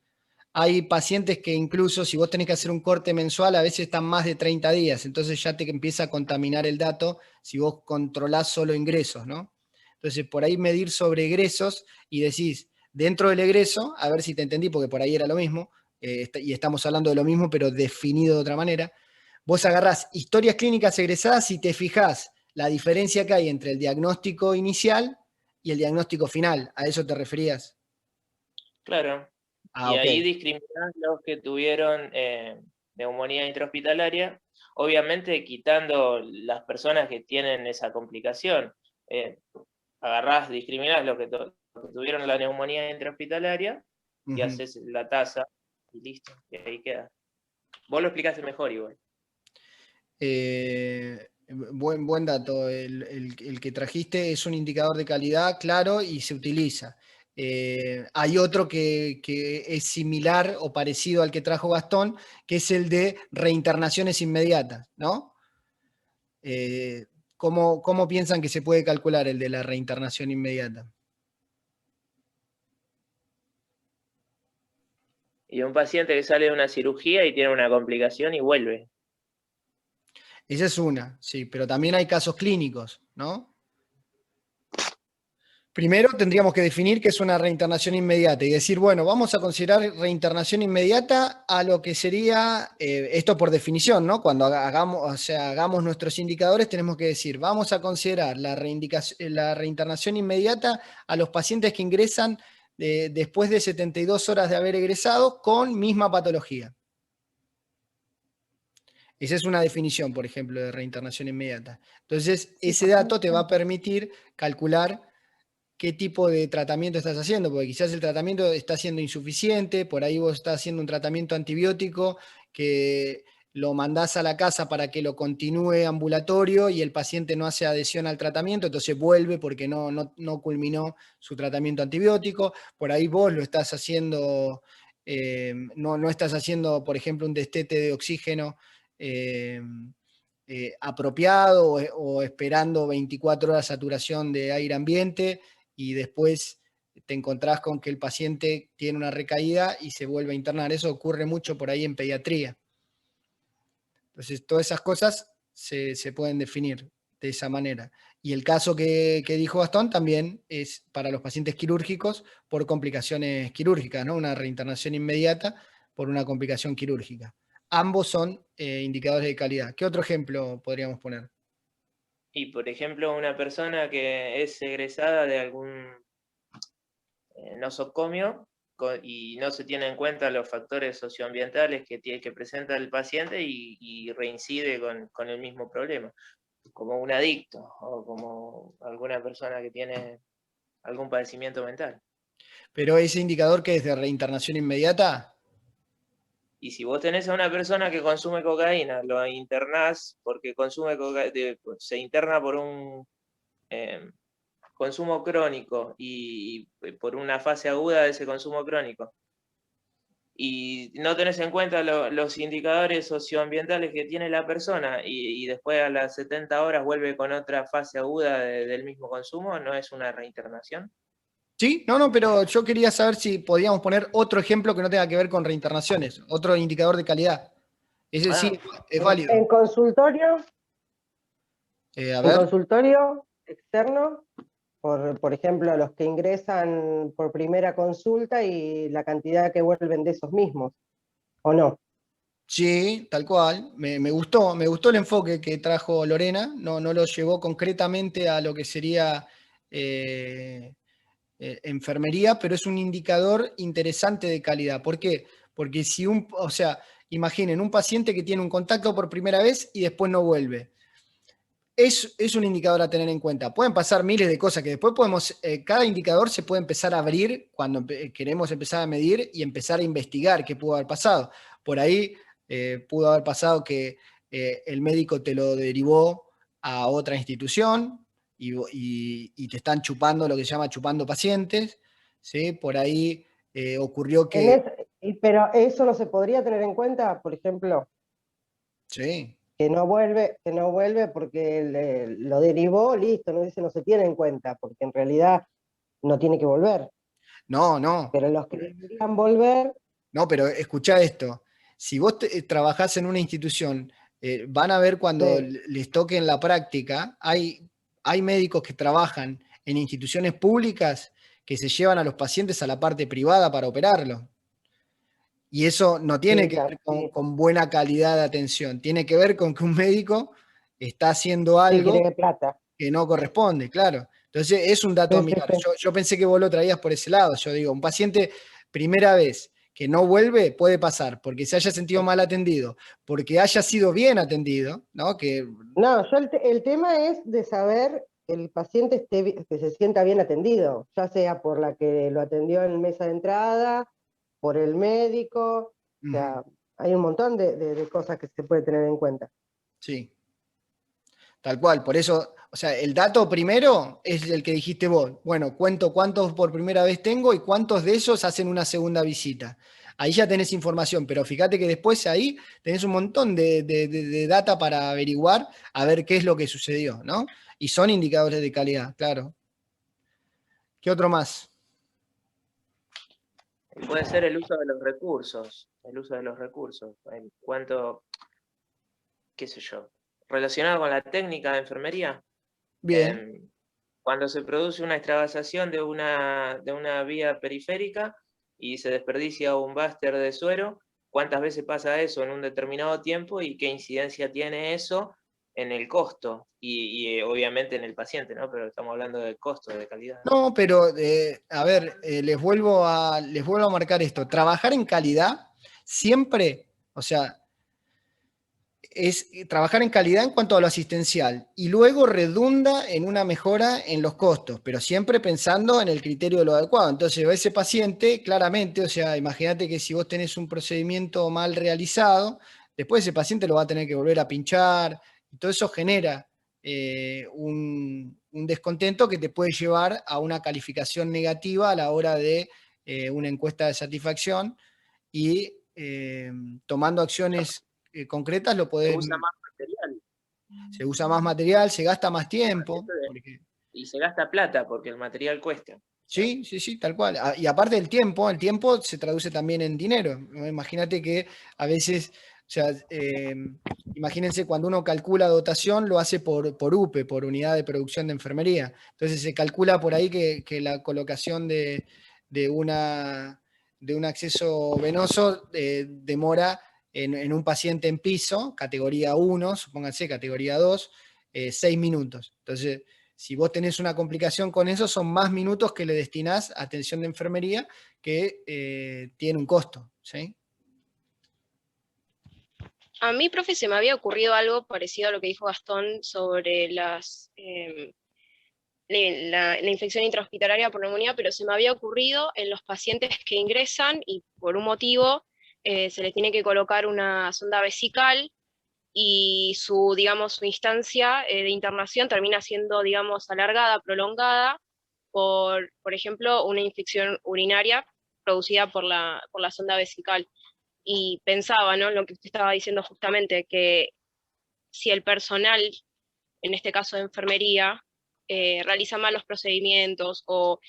hay pacientes que incluso si vos tenés que hacer un corte mensual, a veces están más de 30 días, entonces ya te empieza a contaminar el dato si vos controlás solo ingresos, ¿no? Entonces, por ahí medir sobre egresos y decís, dentro del egreso, a ver si te entendí, porque por ahí era lo mismo, y estamos hablando de lo mismo, pero definido de otra manera, vos agarrás historias clínicas egresadas y te fijás la diferencia que hay entre el diagnóstico inicial y el diagnóstico final. ¿A eso te referías? Claro. Ah, Y ok. ahí discriminás los que tuvieron neumonía intrahospitalaria, obviamente quitando las personas que tienen esa complicación. Discriminás los que tuvieron la neumonía intrahospitalaria y haces la tasa y listo, y ahí queda. Vos lo explicaste mejor igual. Buen dato. El que trajiste es un indicador de calidad, claro, y se utiliza. Hay otro que es similar o parecido al que trajo Gastón, que es el de reinternaciones inmediatas, ¿no? ¿Cómo piensan que se puede calcular el de la reinternación inmediata? Y un paciente que sale de una cirugía y tiene una complicación y vuelve. Esa es una, sí, pero también hay casos clínicos, ¿no? Primero tendríamos que definir qué es una reinternación inmediata y decir, bueno, vamos a considerar reinternación inmediata a lo que sería, esto por definición, ¿no? Cuando hagamos nuestros indicadores tenemos que decir, vamos a considerar la reinternación inmediata a los pacientes que ingresan después de 72 horas de haber egresado con misma patología. Esa es una definición, por ejemplo, de reinternación inmediata. Entonces, ese dato te va a permitir calcular qué tipo de tratamiento estás haciendo, porque quizás el tratamiento está siendo insuficiente, por ahí vos estás haciendo un tratamiento antibiótico que lo mandás a la casa para que lo continúe ambulatorio y el paciente no hace adhesión al tratamiento, entonces vuelve porque no culminó su tratamiento antibiótico, por ahí vos lo estás haciendo, no estás haciendo, por ejemplo, un destete de oxígeno apropiado o esperando 24 horas saturación de aire ambiente, y después te encontrás con que el paciente tiene una recaída y se vuelve a internar. Eso ocurre mucho por ahí en pediatría. Entonces, todas esas cosas se pueden definir de esa manera. Y el caso que dijo Gastón también es para los pacientes quirúrgicos por complicaciones quirúrgicas, ¿no? Una reinternación inmediata por una complicación quirúrgica. Ambos son indicadores de calidad. ¿Qué otro ejemplo podríamos poner? Y por ejemplo, una persona que es egresada de algún nosocomio y no se tienen en cuenta los factores socioambientales que presenta el paciente y reincide con el mismo problema, como un adicto o como alguna persona que tiene algún padecimiento mental. Pero ese indicador que es de reinternación inmediata. Y si vos tenés a una persona que consume cocaína, lo internás porque se interna por un consumo crónico y por una fase aguda de ese consumo crónico, y no tenés en cuenta los indicadores socioambientales que tiene la persona y después a las 70 horas vuelve con otra fase aguda del mismo consumo, ¿no es una reinternación? Sí, no, pero yo quería saber si podíamos poner otro ejemplo que no tenga que ver con reinternaciones, otro indicador de calidad. Ese sí es válido. En consultorio, A en ver. consultorio externo, por ejemplo, los que ingresan por primera consulta y la cantidad que vuelven de esos mismos, ¿o no? Sí, tal cual. Me gustó el enfoque que trajo Lorena. No lo llevó concretamente a lo que sería enfermería, pero es un indicador interesante de calidad. ¿Por qué? Porque imaginen un paciente que tiene un contacto por primera vez y después no vuelve. es un indicador a tener en cuenta. Pueden pasar miles de cosas que después podemos, cada indicador se puede empezar a abrir cuando queremos empezar a medir y empezar a investigar qué pudo haber pasado. Por ahí pudo haber pasado que el médico te lo derivó a otra institución y te están chupando lo que se llama chupando pacientes, ¿sí? Por ahí ocurrió que... Pero eso no se podría tener en cuenta, por ejemplo, Sí. que no vuelve porque lo derivó, listo, no se tiene en cuenta, porque en realidad no tiene que volver. No. Pero los que deberían volver... No, pero escuchá esto. Si vos trabajás en una institución, van a ver cuando Sí. les toque en la práctica, hay médicos que trabajan en instituciones públicas que se llevan a los pacientes a la parte privada para operarlo. Y eso no tiene Sí, que ver sí. con buena calidad de atención, tiene que ver con que un médico está haciendo Sí, algo quiere plata. que no corresponde, claro. Entonces es un dato a Sí, sí, mirar. sí. Yo pensé que vos lo traías por ese lado. Yo digo, un paciente primera vez que no vuelve puede pasar porque se haya sentido mal atendido, porque haya sido bien atendido, ¿no? Que, No, el tema es de saber que el paciente que se sienta bien atendido, ya sea por la que lo atendió en mesa de entrada, por el médico, o sea, hay un montón de cosas que se puede tener en cuenta. sí, tal cual. Por eso, o sea, el dato primero es el que dijiste vos. Bueno, cuento cuántos por primera vez tengo y cuántos de esos hacen una segunda visita. Ahí ya tenés información, pero fíjate que después ahí tenés un montón de data para averiguar a ver qué es lo que sucedió, ¿no? Y son indicadores de calidad, claro. ¿Qué otro más? Puede ser el uso de los recursos, en cuanto, qué sé yo, relacionado con la técnica de enfermería. Bien. Cuando se produce una extravasación de una vía periférica y se desperdicia un báster de suero, ¿cuántas veces pasa eso en un determinado tiempo y qué incidencia tiene eso en el costo? Y obviamente en el paciente, ¿no? Pero estamos hablando del costo, de calidad. No, pero a ver, les vuelvo a marcar esto. Trabajar en calidad siempre, o sea, es trabajar en calidad en cuanto a lo asistencial y luego redunda en una mejora en los costos, pero siempre pensando en el criterio de lo adecuado. Entonces, ese paciente, claramente, o sea, imagínate que si vos tenés un procedimiento mal realizado, después ese paciente lo va a tener que volver a pinchar, y todo eso genera un descontento que te puede llevar a una calificación negativa a la hora de una encuesta de satisfacción y tomando acciones concretas lo Se podés, usa más material. se usa más material, se gasta más tiempo. Y se gasta plata porque el material cuesta. Sí, tal cual. Y aparte el tiempo se traduce también en dinero, ¿no? Imagínate que a veces, o sea, imagínense cuando uno calcula dotación, lo hace por UPE, por unidad de producción de enfermería. Entonces se calcula por ahí que la colocación de un acceso venoso demora en un paciente en piso, categoría 1, supónganse, categoría 2, 6 minutos. Entonces, si vos tenés una complicación con eso, son más minutos que le destinás a atención de enfermería que tiene un costo, ¿sí? A mí, profe, se me había ocurrido algo parecido a lo que dijo Gastón sobre la infección intrahospitalaria por neumonía, pero se me había ocurrido en los pacientes que ingresan y por un motivo se les tiene que colocar una sonda vesical y digamos, su instancia de internación termina siendo, digamos, alargada, prolongada, por ejemplo, una infección urinaria producida por la sonda vesical. Y pensaba, ¿no?, lo que usted estaba diciendo justamente, que si el personal, en este caso de enfermería, realiza mal los procedimientos o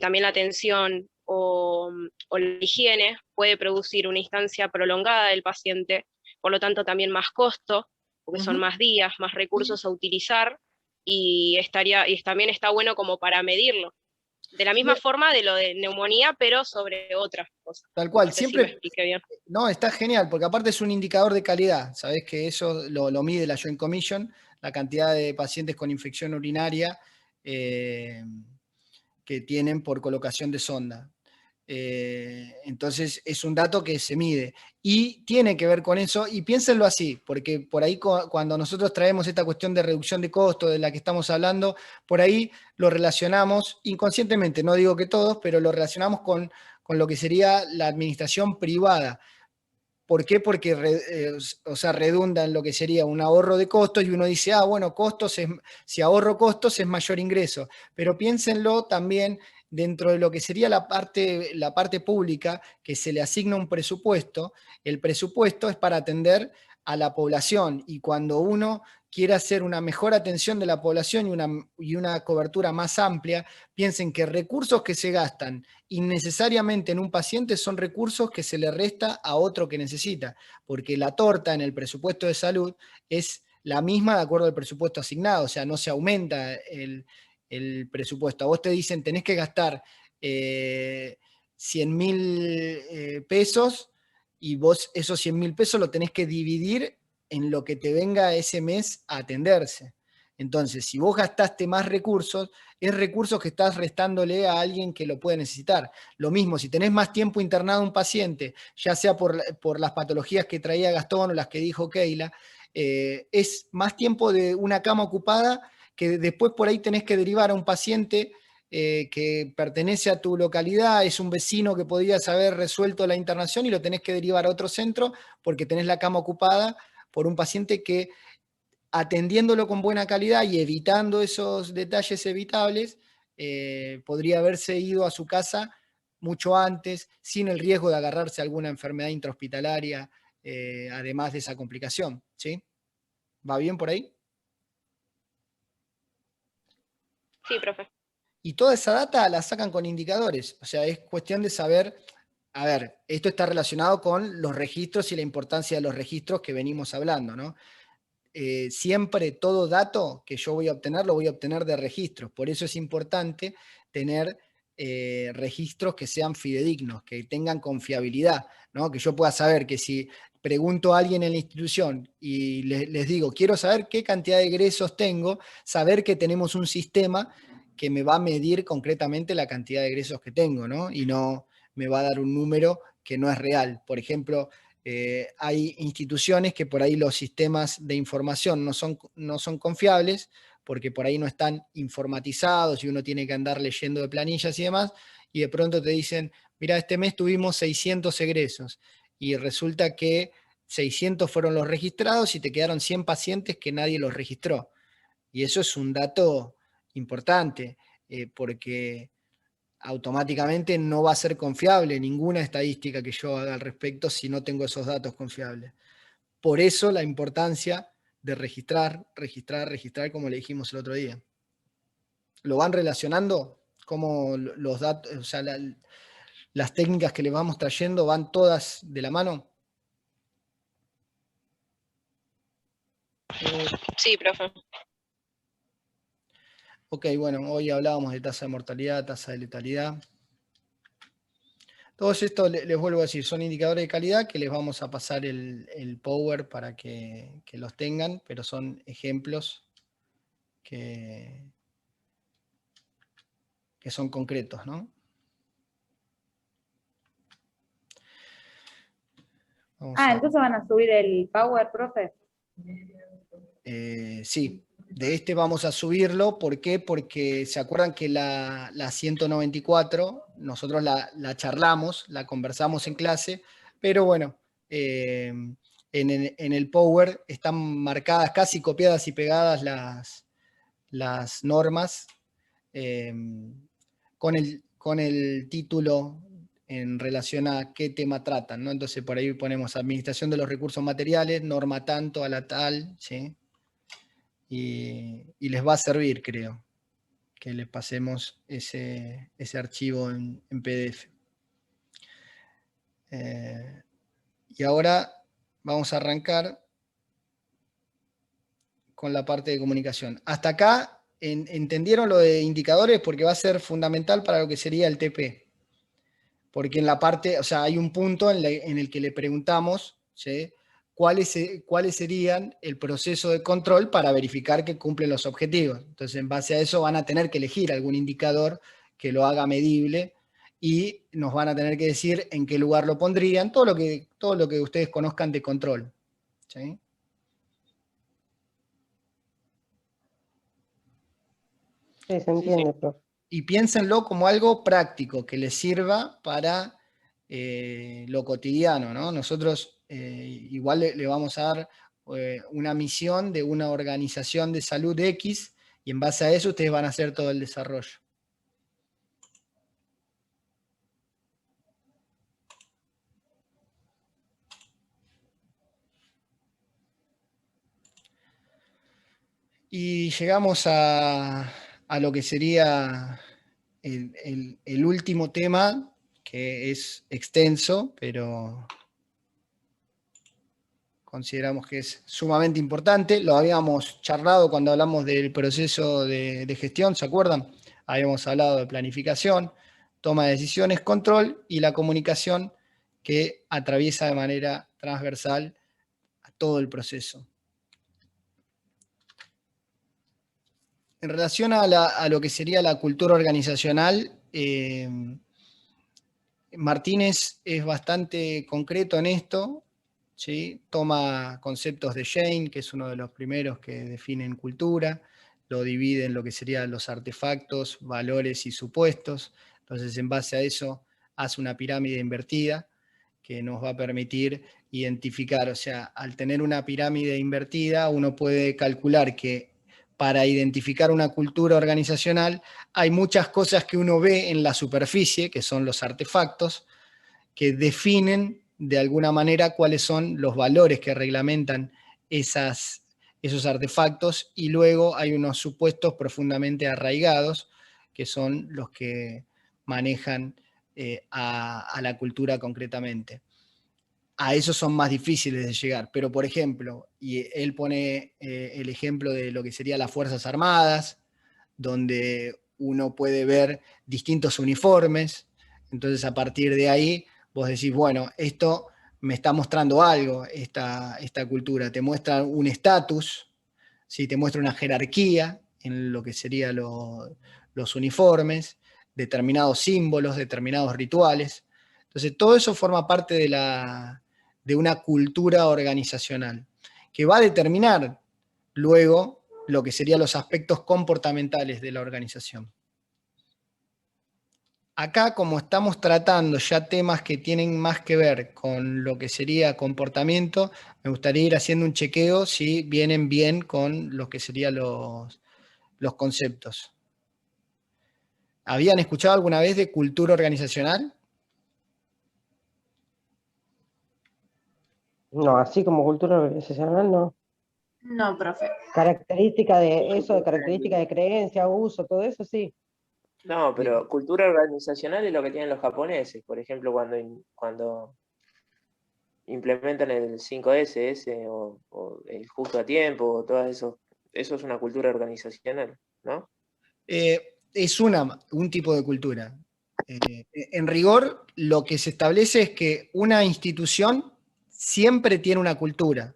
también la atención o la higiene, puede producir una instancia prolongada del paciente, por lo tanto también más costo, porque son más días, más recursos a utilizar, y también está bueno como para medirlo. De la misma forma de lo de neumonía, pero sobre otras cosas. Tal cual, No sé si me siempre, expliqué bien. no, está genial, porque aparte es un indicador de calidad, sabés que eso lo mide la Joint Commission, la cantidad de pacientes con infección urinaria que tienen por colocación de sonda. Entonces es un dato que se mide y tiene que ver con eso, y piénsenlo así, porque por ahí cuando nosotros traemos esta cuestión de reducción de costos de la que estamos hablando, por ahí lo relacionamos inconscientemente, no digo que todos, pero lo relacionamos con lo que sería la administración privada. ¿Por qué? Porque redunda en lo que sería un ahorro de costos y uno dice, bueno, si ahorro costos es mayor ingreso. Pero piénsenlo también dentro de lo que sería la parte pública, que se le asigna un presupuesto. El presupuesto es para atender a la población, y cuando uno quiere hacer una mejor atención de la población y una cobertura más amplia, piensen que recursos que se gastan innecesariamente en un paciente son recursos que se le resta a otro que necesita, porque la torta en el presupuesto de salud es la misma de acuerdo al presupuesto asignado, o sea, no se aumenta el presupuesto. A vos te dicen tenés que gastar 100.000 pesos, y vos esos 100.000 pesos lo tenés que dividir en lo que te venga ese mes a atenderse. Entonces, si vos gastaste más recursos, es recursos que estás restándole a alguien que lo puede necesitar. Lo mismo, si tenés más tiempo internado un paciente, ya sea por las patologías que traía Gastón o las que dijo Keila, es más tiempo de una cama ocupada que después por ahí tenés que derivar a un paciente que pertenece a tu localidad, es un vecino que podías haber resuelto la internación y lo tenés que derivar a otro centro porque tenés la cama ocupada por un paciente que, atendiéndolo con buena calidad y evitando esos detalles evitables, podría haberse ido a su casa mucho antes, sin el riesgo de agarrarse alguna enfermedad intrahospitalaria, además de esa complicación. ¿Sí? ¿Va bien por ahí? Sí, profe. Y toda esa data la sacan con indicadores, o sea, es cuestión de saber, a ver, esto está relacionado con los registros y la importancia de los registros que venimos hablando, ¿no? Siempre todo dato que yo voy a obtener, lo voy a obtener de registros, por eso es importante tener registros que sean fidedignos, que tengan confiabilidad, ¿no? Que yo pueda saber que si pregunto a alguien en la institución y les digo, quiero saber qué cantidad de egresos tengo, saber que tenemos un sistema que me va a medir concretamente la cantidad de egresos que tengo, ¿no? Y no me va a dar un número que no es real. Por ejemplo, hay instituciones que por ahí los sistemas de información no son confiables, porque por ahí no están informatizados y uno tiene que andar leyendo de planillas y demás, y de pronto te dicen, mira, este mes tuvimos 600 egresos, y resulta que 600 fueron los registrados y te quedaron 100 pacientes que nadie los registró. Y eso es un dato importante, porque automáticamente no va a ser confiable ninguna estadística que yo haga al respecto si no tengo esos datos confiables. Por eso la importancia de registrar, como le dijimos el otro día. ¿Lo van relacionando? ¿Cómo los datos, o sea, las técnicas que le vamos trayendo van todas de la mano? Sí, profe. Ok, bueno, hoy hablábamos de tasa de mortalidad, tasa de letalidad. Todo esto, les vuelvo a decir, son indicadores de calidad que les vamos a pasar el Power para que los tengan, pero son ejemplos que son concretos, ¿no? Entonces van a subir el Power, profe. Sí, de este vamos a subirlo. ¿Por qué? Porque se acuerdan que la 194, nosotros la charlamos, la conversamos en clase, pero bueno, en el Power están marcadas, casi copiadas y pegadas las normas con el título en relación a qué tema tratan, ¿no? Entonces por ahí ponemos administración de los recursos materiales, norma tanto a la tal, ¿sí? Y les va a servir, creo, que les pasemos ese archivo en PDF. Y ahora vamos a arrancar con la parte de comunicación. Hasta acá entendieron lo de indicadores, porque va a ser fundamental para lo que sería el TP. Porque en la parte, o sea, hay un punto en el que le preguntamos, ¿sí?, cuáles serían el proceso de control para verificar que cumplen los objetivos. Entonces, en base a eso van a tener que elegir algún indicador que lo haga medible y nos van a tener que decir en qué lugar lo pondrían, todo lo que ustedes conozcan de control. ¿Sí? Sí, se entiende, profe. Y piénsenlo como algo práctico, que les sirva para lo cotidiano, ¿no? Nosotros igual le vamos a dar una misión de una organización de salud X, y en base a eso ustedes van a hacer todo el desarrollo. Y llegamos a lo que sería el último tema, que es extenso, pero consideramos que es sumamente importante. Lo habíamos charlado cuando hablamos del proceso de gestión, ¿se acuerdan? Habíamos hablado de planificación, toma de decisiones, control y la comunicación que atraviesa de manera transversal a todo el proceso. En relación a lo que sería la cultura organizacional, Martínez es bastante concreto en esto, ¿sí? Toma conceptos de Jane, que es uno de los primeros que definen cultura, lo divide en lo que serían los artefactos, valores y supuestos. Entonces, en base a eso, hace una pirámide invertida que nos va a permitir identificar, o sea, al tener una pirámide invertida, uno puede calcular que para identificar una cultura organizacional hay muchas cosas que uno ve en la superficie, que son los artefactos, que definen de alguna manera cuáles son los valores que reglamentan esos artefactos, y luego hay unos supuestos profundamente arraigados, que son los que manejan a la cultura concretamente. A esos son más difíciles de llegar, pero por ejemplo, y él pone el ejemplo de lo que serían las Fuerzas Armadas, donde uno puede ver distintos uniformes, entonces a partir de ahí vos decís, bueno, esto me está mostrando algo, esta cultura, te muestra un estatus, ¿sí? Te muestra una jerarquía en lo que serían los uniformes, determinados símbolos, determinados rituales. Entonces todo eso forma parte de una cultura organizacional, que va a determinar luego lo que serían los aspectos comportamentales de la organización. Acá, como estamos tratando ya temas que tienen más que ver con lo que sería comportamiento, me gustaría ir haciendo un chequeo si vienen bien con lo que serían los conceptos. ¿Habían escuchado alguna vez de cultura organizacional? No, así como cultura organizacional, no. No, profe. Característica de eso, de característica de creencia, uso, todo eso, sí. No, pero cultura organizacional es lo que tienen los japoneses, por ejemplo, cuando implementan el 5S o el justo a tiempo, o todo eso es una cultura organizacional, ¿no? Es un tipo de cultura. En rigor, lo que se establece es que una institución siempre tiene una cultura.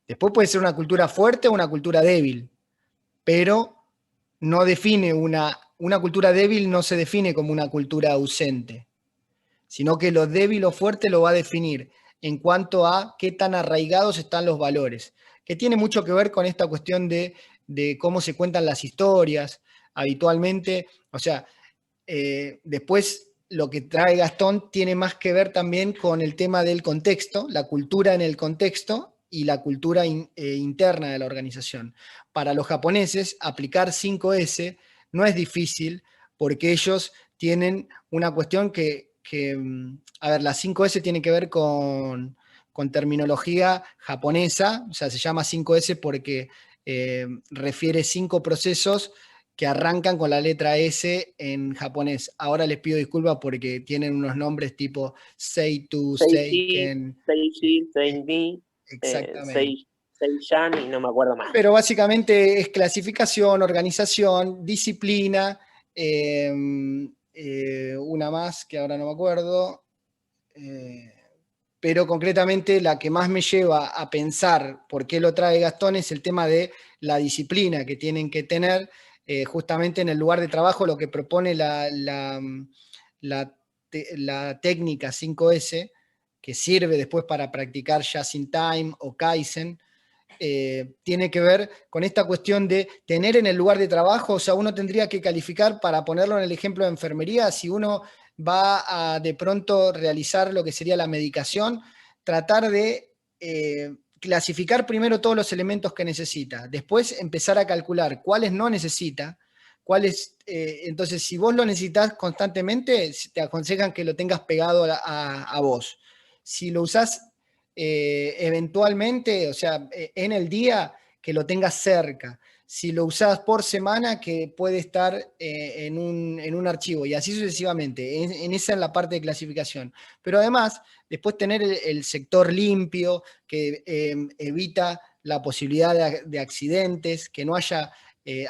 Después puede ser una cultura fuerte o una cultura débil, pero no define una cultura débil, no se define como una cultura ausente, sino que lo débil o fuerte lo va a definir en cuanto a qué tan arraigados están los valores, que tiene mucho que ver con esta cuestión de cómo se cuentan las historias habitualmente. O sea, después lo que trae Gastón tiene más que ver también con el tema del contexto, la cultura en el contexto y la cultura interna de la organización. Para los japoneses, aplicar 5S no es difícil porque ellos tienen una cuestión a ver, la 5S tiene que ver con terminología japonesa, o sea, se llama 5S porque refiere 5 procesos que arrancan con la letra S en japonés. Ahora les pido disculpas porque tienen unos nombres tipo Seitu, Seiken. Seishi, Seimi, Exactamente. Seishan y no me acuerdo más. Pero básicamente es clasificación, organización, disciplina, una más que ahora no me acuerdo, pero concretamente la que más me lleva a pensar por qué lo trae Gastón es el tema de la disciplina que tienen que tener justamente en el lugar de trabajo. Lo que propone la la técnica 5S, que sirve después para practicar Just in Time o Kaizen, tiene que ver con esta cuestión de tener en el lugar de trabajo. O sea, uno tendría que calificar, para ponerlo en el ejemplo de enfermería, si uno va a de pronto realizar lo que sería la medicación, tratar de clasificar primero todos los elementos que necesita, después empezar a calcular cuáles no necesita, cuáles, entonces si vos lo necesitas constantemente, te aconsejan que lo tengas pegado a vos. Si lo usás eventualmente, o sea, en el día, que lo tengas cerca. Si lo usás por semana, que puede estar en un archivo, y así sucesivamente. Esa es la parte de clasificación. Pero además, después tener el sector limpio, que evita la posibilidad de accidentes, que no haya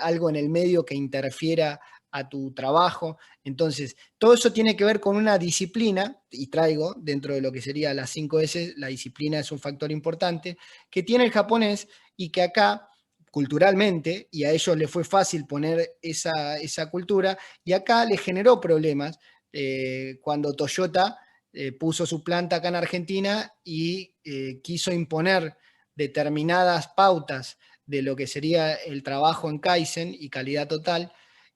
algo en el medio que interfiera a tu trabajo. Entonces, todo eso tiene que ver con una disciplina, y traigo dentro de lo que sería las 5S, la disciplina es un factor importante, que tiene el japonés y que acá, culturalmente, y a ellos les fue fácil poner esa cultura, y acá les generó problemas cuando Toyota puso su planta acá en Argentina y quiso imponer determinadas pautas de lo que sería el trabajo en Kaizen y calidad total,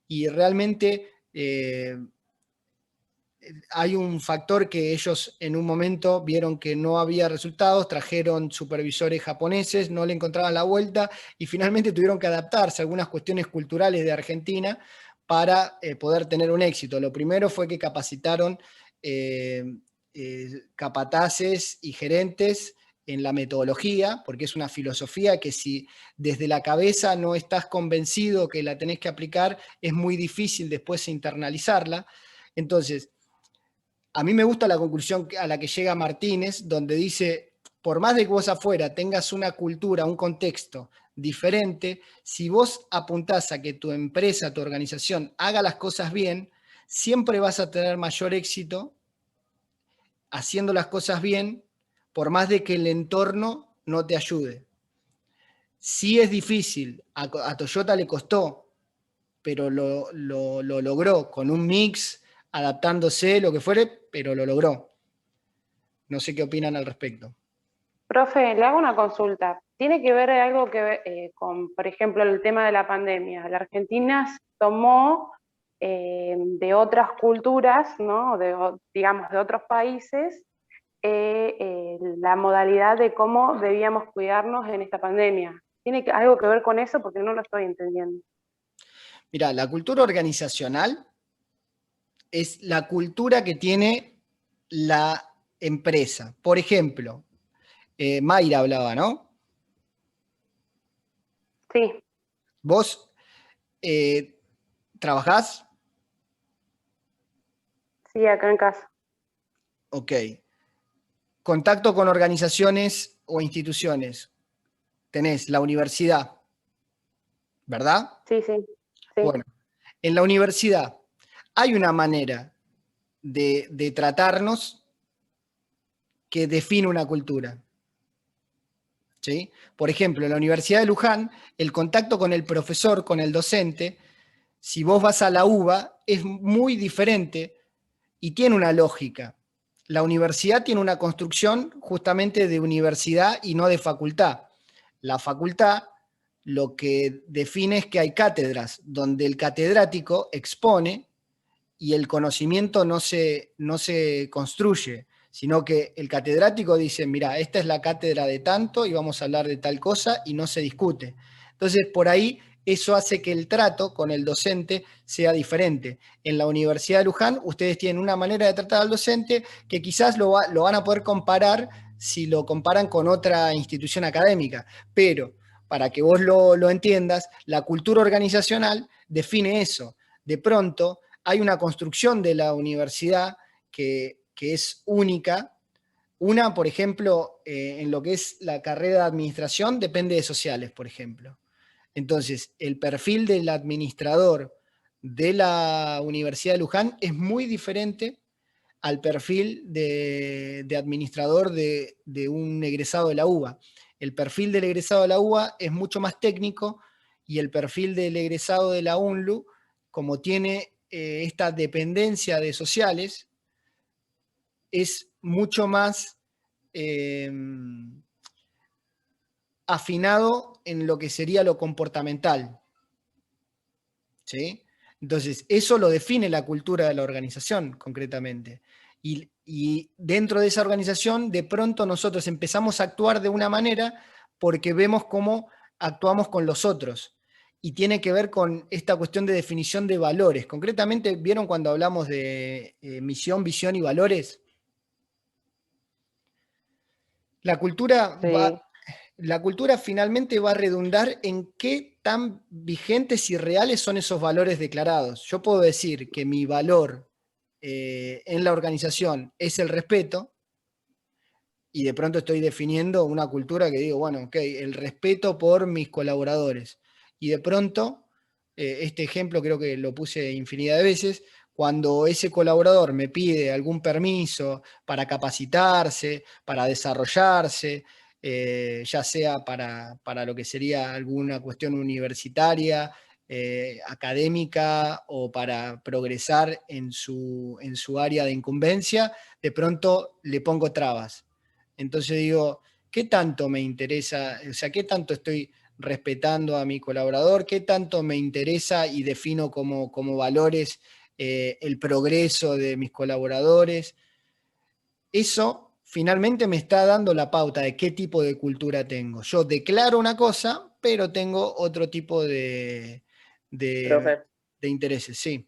y realmente hay un factor que ellos en un momento vieron que no había resultados, trajeron supervisores japoneses, no le encontraban la vuelta y finalmente tuvieron que adaptarse a algunas cuestiones culturales de Argentina para poder tener un éxito. Lo primero fue que capacitaron capataces y gerentes en la metodología, porque es una filosofía que si desde la cabeza no estás convencido que la tenés que aplicar, es muy difícil después internalizarla. Entonces, a mí me gusta la conclusión a la que llega Martínez, donde dice, por más de que vos afuera tengas una cultura, un contexto diferente, si vos apuntás a que tu empresa, tu organización haga las cosas bien, siempre vas a tener mayor éxito haciendo las cosas bien, por más de que el entorno no te ayude. Sí es difícil, a Toyota le costó, pero lo logró con un mix, adaptándose, lo que fuere, pero lo logró. No sé qué opinan al respecto. Profe, le hago una consulta. ¿Tiene que ver algo con, por ejemplo, el tema de la pandemia? La Argentina tomó de otras culturas, ¿no? Digamos, de otros países, la modalidad de cómo debíamos cuidarnos en esta pandemia. ¿Tiene algo que ver con eso? Porque no lo estoy entendiendo. Mira, la cultura organizacional es la cultura que tiene la empresa. Por ejemplo, Mayra hablaba, ¿no? Sí. ¿Vos trabajás? Sí, acá en casa. Ok. Contacto con organizaciones o instituciones. Tenés la universidad, ¿verdad? Sí, sí. Bueno, en la universidad hay una manera de tratarnos que define una cultura. ¿Sí? Por ejemplo, en la Universidad de Luján, el contacto con el profesor, con el docente, si vos vas a la UBA, es muy diferente y tiene una lógica. La universidad tiene una construcción justamente de universidad y no de facultad. La facultad lo que define es que hay cátedras donde el catedrático expone y el conocimiento no se construye, sino que el catedrático dice, mira, esta es la cátedra de tanto y vamos a hablar de tal cosa y no se discute. Entonces, por ahí eso hace que el trato con el docente sea diferente. En la Universidad de Luján, ustedes tienen una manera de tratar al docente que quizás lo van a poder comparar si lo comparan con otra institución académica, pero para que vos lo entiendas, la cultura organizacional define eso. De pronto, hay una construcción de la universidad que es única. Una, por ejemplo, en lo que es la carrera de administración, depende de sociales, por ejemplo. Entonces, el perfil del administrador de la Universidad de Luján es muy diferente al perfil de administrador de un egresado de la UBA. El perfil del egresado de la UBA es mucho más técnico y el perfil del egresado de la UNLU, como tiene esta dependencia de sociales, es mucho más afinado en lo que sería lo comportamental, ¿sí? Entonces, eso lo define la cultura de la organización, concretamente. Y dentro de esa organización, de pronto nosotros empezamos a actuar de una manera porque vemos cómo actuamos con los otros. Y tiene que ver con esta cuestión de definición de valores. Concretamente, ¿vieron cuando hablamos de misión, visión y valores? La cultura Sí. la cultura finalmente va a redundar en qué tan vigentes y reales son esos valores declarados. Yo puedo decir que mi valor en la organización es el respeto, y de pronto estoy definiendo una cultura que digo, bueno, ok, el respeto por mis colaboradores. Y de pronto, este ejemplo creo que lo puse infinidad de veces, cuando ese colaborador me pide algún permiso para capacitarse, para desarrollarse, ya sea para lo que sería alguna cuestión universitaria, académica o para progresar en su área de incumbencia, de pronto le pongo trabas. Entonces digo, ¿qué tanto me interesa? O sea, ¿qué tanto estoy respetando a mi colaborador? ¿Qué tanto me interesa y defino como valores el progreso de mis colaboradores? Eso finalmente me está dando la pauta de qué tipo de cultura tengo. Yo declaro una cosa, pero tengo otro tipo de Profe, intereses, sí.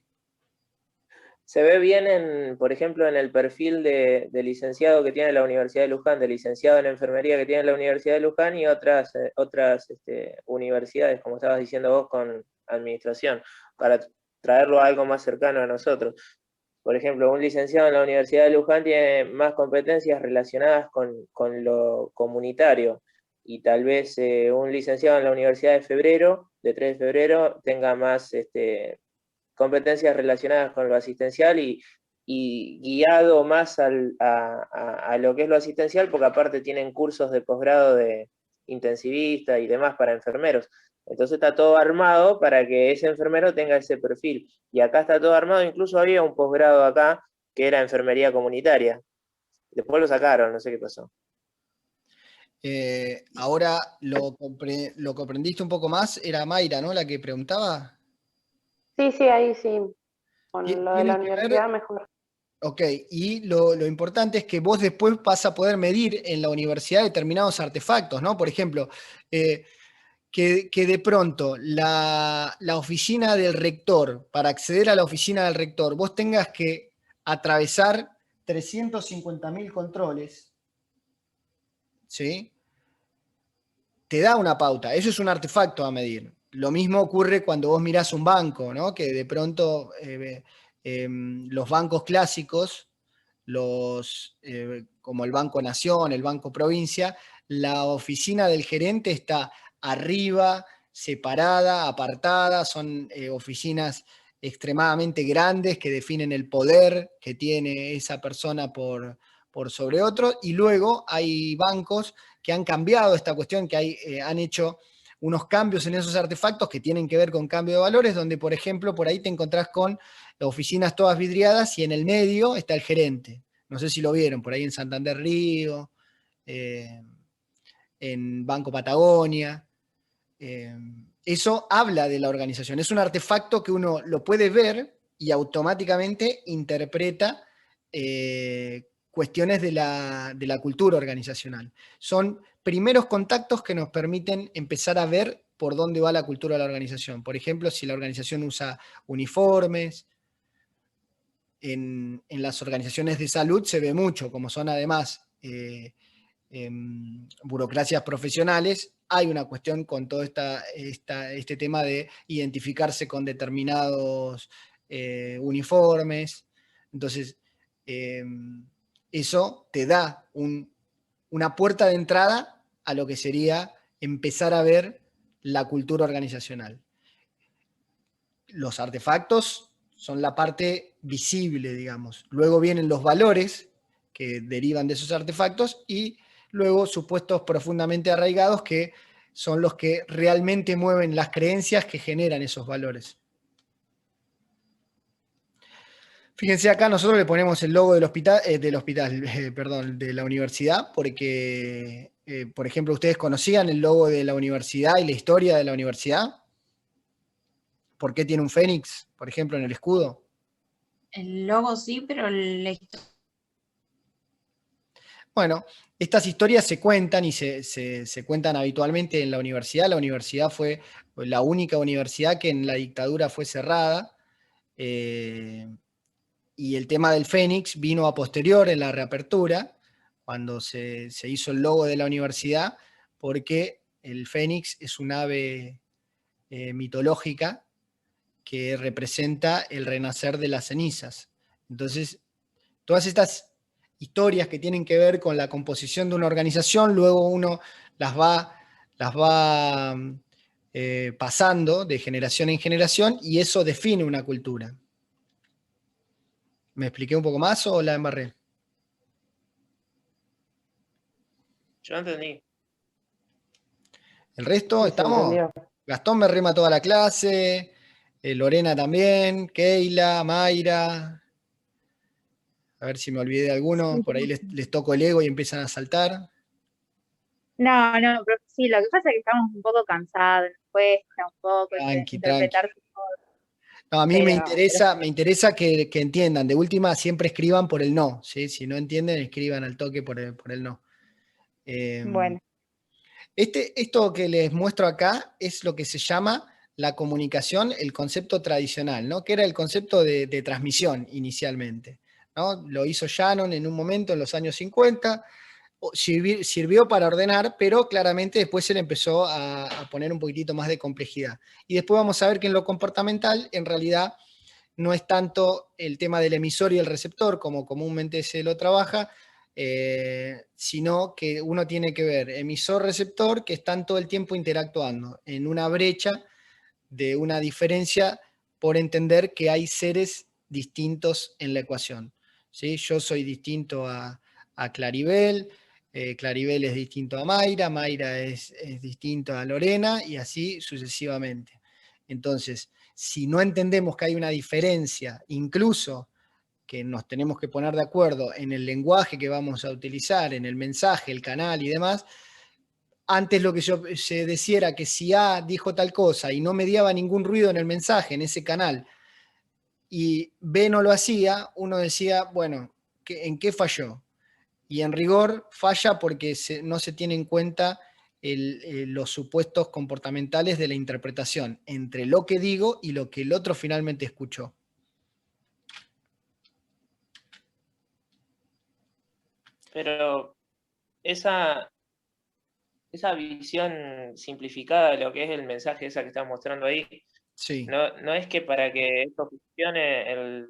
se ve bien, por ejemplo, en el perfil de licenciado que tiene la Universidad de Luján, de licenciado en enfermería que tiene la Universidad de Luján y otras universidades, como estabas diciendo vos, con administración, para traerlo a algo más cercano a nosotros. Por ejemplo, un licenciado en la Universidad de Luján tiene más competencias relacionadas con lo comunitario, y tal vez un licenciado en la Universidad de 3 de febrero, tenga más competencias relacionadas con lo asistencial y guiado más a lo que es lo asistencial, porque aparte tienen cursos de posgrado de intensivista y demás para enfermeros. Entonces está todo armado para que ese enfermero tenga ese perfil. Y acá está todo armado, incluso había un posgrado acá que era enfermería comunitaria. Después lo sacaron, no sé qué pasó. Ahora lo comprendiste un poco más, era Mayra, ¿no? La que preguntaba. Sí, ahí sí. Con lo de la Tiene que ver, universidad mejor. ok, y lo importante es que vos después vas a poder medir en la universidad determinados artefactos, ¿no? Por ejemplo, que de pronto la oficina del rector, para acceder a la oficina del rector, vos tengas que atravesar 350.000 controles, ¿sí? Te da una pauta, eso es un artefacto a medir. Lo mismo ocurre cuando vos mirás un banco, ¿no? Que de pronto los bancos clásicos, como el Banco Nación, el Banco Provincia, la oficina del gerente está arriba, separada, apartada, son oficinas extremadamente grandes que definen el poder que tiene esa persona por sobre otro, y luego hay bancos que han cambiado esta cuestión, que han hecho unos cambios en esos artefactos que tienen que ver con cambio de valores, donde, por ejemplo, por ahí te encontrás con oficinas todas vidriadas y en el medio está el gerente. No sé si lo vieron, por ahí en Santander Río, en Banco Patagonia. Eso habla de la organización. Es un artefacto que uno lo puede ver y automáticamente interpreta cuestiones de la cultura organizacional. Son primeros contactos que nos permiten empezar a ver por dónde va la cultura de la organización. Por ejemplo, si la organización usa uniformes. En las organizaciones de salud se ve mucho, como son además burocracias profesionales, hay una cuestión con todo este tema de identificarse con determinados uniformes. Entonces, eso te da una puerta de entrada a lo que sería empezar a ver la cultura organizacional. Los artefactos son la parte visible, digamos. Luego vienen los valores que derivan de esos artefactos y luego supuestos profundamente arraigados, que son los que realmente mueven las creencias que generan esos valores. Fíjense acá, nosotros le ponemos el logo del hospital, perdón, de la universidad, porque, por ejemplo, ¿ustedes conocían el logo de la universidad y la historia de la universidad? ¿Por qué tiene un fénix, por ejemplo, en el escudo? El logo sí, pero Bueno, estas historias se cuentan y se cuentan habitualmente en la universidad. La universidad fue la única universidad que en la dictadura fue cerrada. Y el tema del fénix vino a posterior en la reapertura, cuando se hizo el logo de la universidad, porque el fénix es un ave mitológica que representa el renacer de las cenizas. Entonces, todas estas historias que tienen que ver con la composición de una organización, luego uno las va pasando de generación en generación y eso define una cultura. ¿Me expliqué un poco más o la embarré? Yo entendí. El resto, Sí, se ¿estamos? entendió. Gastón me rema toda la clase, Lorena también, Keila, Mayra. A ver si me olvidé de alguno, por ahí les toco el ego y empiezan a saltar. No, no, pero sí, lo que pasa es que estamos un poco cansados, nos cuesta un poco Tranqui, tranqui. interpretar todo, No, a mí me pero interesa que entiendan. De última, siempre escriban por el no, ¿sí? Si no entienden, escriban al toque por el no. bueno, Esto que les muestro acá es lo que se llama la comunicación, el concepto tradicional, ¿no? Que era el concepto de transmisión inicialmente, ¿no? Lo hizo Shannon en un momento en los años 50, sirvió para ordenar, pero claramente después se le empezó a poner un poquitito más de complejidad. Y después vamos a ver que en lo comportamental, en realidad, no es tanto el tema del emisor y el receptor, como comúnmente se lo trabaja, sino que uno tiene que ver emisor-receptor que están todo el tiempo interactuando en una brecha de una diferencia por entender que hay seres distintos en la ecuación. ¿Sí? Yo soy distinto a Claribel, Claribel es distinto a Mayra, Mayra es distinto a Lorena y así sucesivamente. Entonces, si no entendemos que hay una diferencia, incluso que nos tenemos que poner de acuerdo en el lenguaje que vamos a utilizar, en el mensaje, el canal y demás, antes lo que se decía era que si A dijo tal cosa y no mediaba ningún ruido en el mensaje, en ese canal, y B no lo hacía, uno decía, bueno, ¿en qué falló? Y en rigor falla porque no se tiene en cuenta los supuestos comportamentales de la interpretación entre lo que digo y lo que el otro finalmente escuchó. Pero esa visión simplificada de lo que es el mensaje esa que estás mostrando ahí, Sí. no es que para que esto funcione el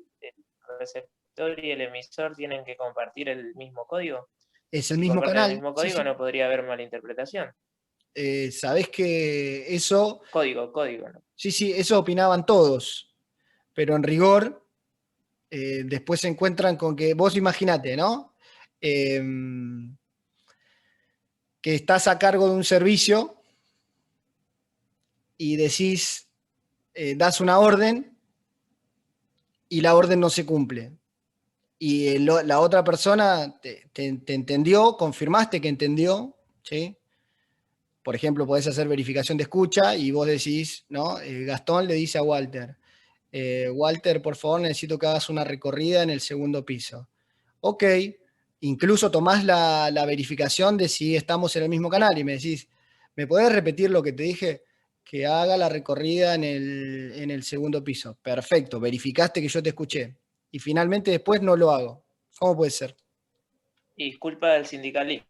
receptor y el emisor tienen que compartir el mismo código. Es el Si mismo comparten canal. el mismo código, Sí, sí. no podría haber malinterpretación. Sabés que eso... Código, ¿no? Sí, eso opinaban todos, pero en rigor después se encuentran con que, vos imaginate, ¿no? Que estás a cargo de un servicio y decís, das una orden y la orden no se cumple. Y la otra persona te entendió, confirmaste que entendió, ¿sí? Por ejemplo, podés hacer verificación de escucha y vos decís, ¿no? Gastón le dice a Walter, Walter, por favor, necesito que hagas una recorrida en el segundo piso. Ok, incluso tomás la verificación de si estamos en el mismo canal y me decís, ¿me podés repetir lo que te dije? Que haga la recorrida en el segundo piso. Perfecto, verificaste que yo te escuché. Y finalmente después no lo hago. ¿Cómo puede ser? Y es culpa del sindicalismo.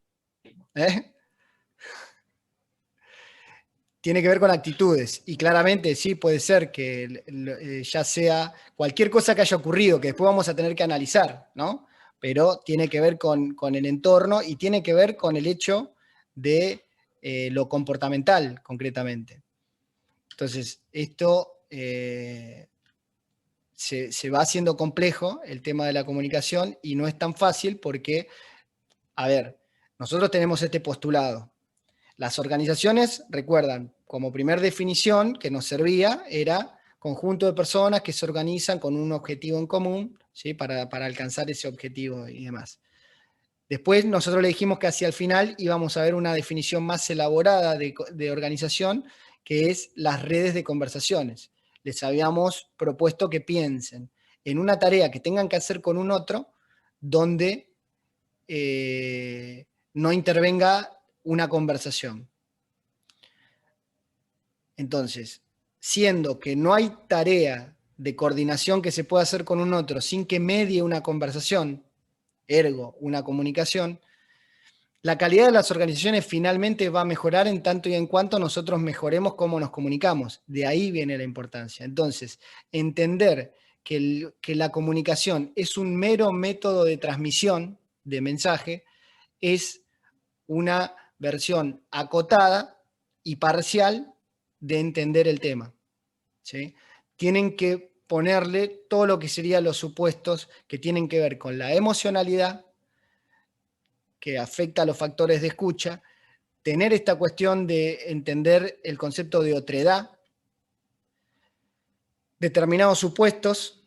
Tiene que ver con actitudes y claramente sí puede ser que ya sea cualquier cosa que haya ocurrido, que después vamos a tener que analizar, ¿no? Pero tiene que ver con el entorno y tiene que ver con el hecho de lo comportamental, concretamente. Entonces, esto se va haciendo complejo, el tema de la comunicación, y no es tan fácil porque, a ver, nosotros tenemos este postulado. Las organizaciones, recuerdan, como primer definición que nos servía, era conjunto de personas que se organizan con un objetivo en común, ¿sí? Para alcanzar ese objetivo y demás. Después nosotros le dijimos que hacia el final íbamos a ver una definición más elaborada de organización, que es las redes de conversaciones. Les habíamos propuesto que piensen en una tarea que tengan que hacer con un otro, donde no intervenga una conversación. Entonces, siendo que no hay tarea de coordinación que se pueda hacer con un otro sin que medie una conversación, ergo, una comunicación, la calidad de las organizaciones finalmente va a mejorar en tanto y en cuanto nosotros mejoremos cómo nos comunicamos. De ahí viene la importancia. Entonces, entender que la comunicación es un mero método de transmisión de mensaje es una versión acotada y parcial de entender el tema, ¿sí? Tienen que ponerle todo lo que serían los supuestos que tienen que ver con la emocionalidad, que afecta a los factores de escucha, tener esta cuestión de entender el concepto de otredad, determinados supuestos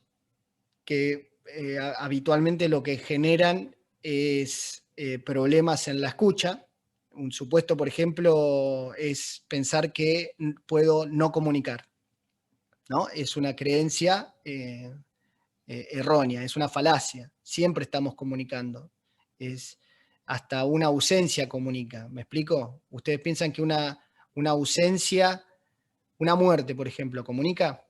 que habitualmente lo que generan es problemas en la escucha. Un supuesto, por ejemplo, es pensar que puedo no comunicar, ¿no? Es una creencia errónea, es una falacia. Siempre estamos comunicando. Hasta una ausencia comunica. ¿Me explico? ¿Ustedes piensan que una ausencia, una muerte, por ejemplo, comunica?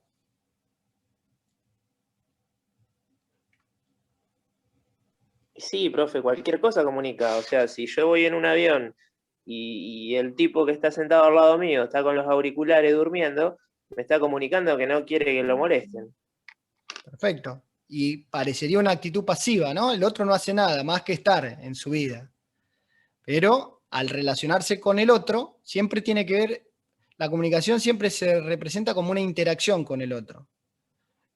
Sí, profe, cualquier cosa comunica. O sea, si yo voy en un avión y el tipo que está sentado al lado mío está con los auriculares durmiendo, me está comunicando que no quiere que lo molesten. Perfecto. Y parecería una actitud pasiva, ¿no? El otro no hace nada más que estar en su vida. Pero al relacionarse con el otro, siempre tiene que ver, la comunicación siempre se representa como una interacción con el otro.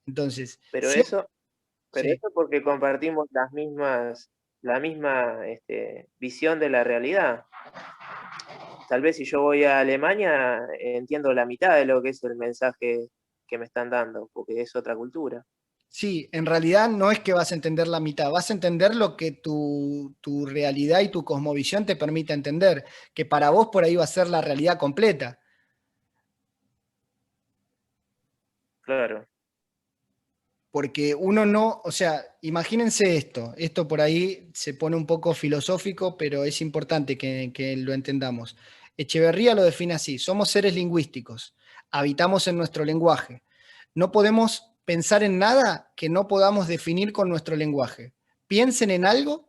Entonces, Pero siempre, eso porque compartimos la misma visión de la realidad. Tal vez si yo voy a Alemania entiendo la mitad de lo que es el mensaje que me están dando, porque es otra cultura. sí, en realidad no es que vas a entender la mitad, vas a entender lo que tu realidad y tu cosmovisión te permite entender, que para vos por ahí va a ser la realidad completa. Claro. Porque uno no, o sea, imagínense esto por ahí se pone un poco filosófico, pero es importante que lo entendamos. Echeverría lo define así: somos seres lingüísticos, habitamos en nuestro lenguaje. No podemos pensar en nada que no podamos definir con nuestro lenguaje. Piensen en algo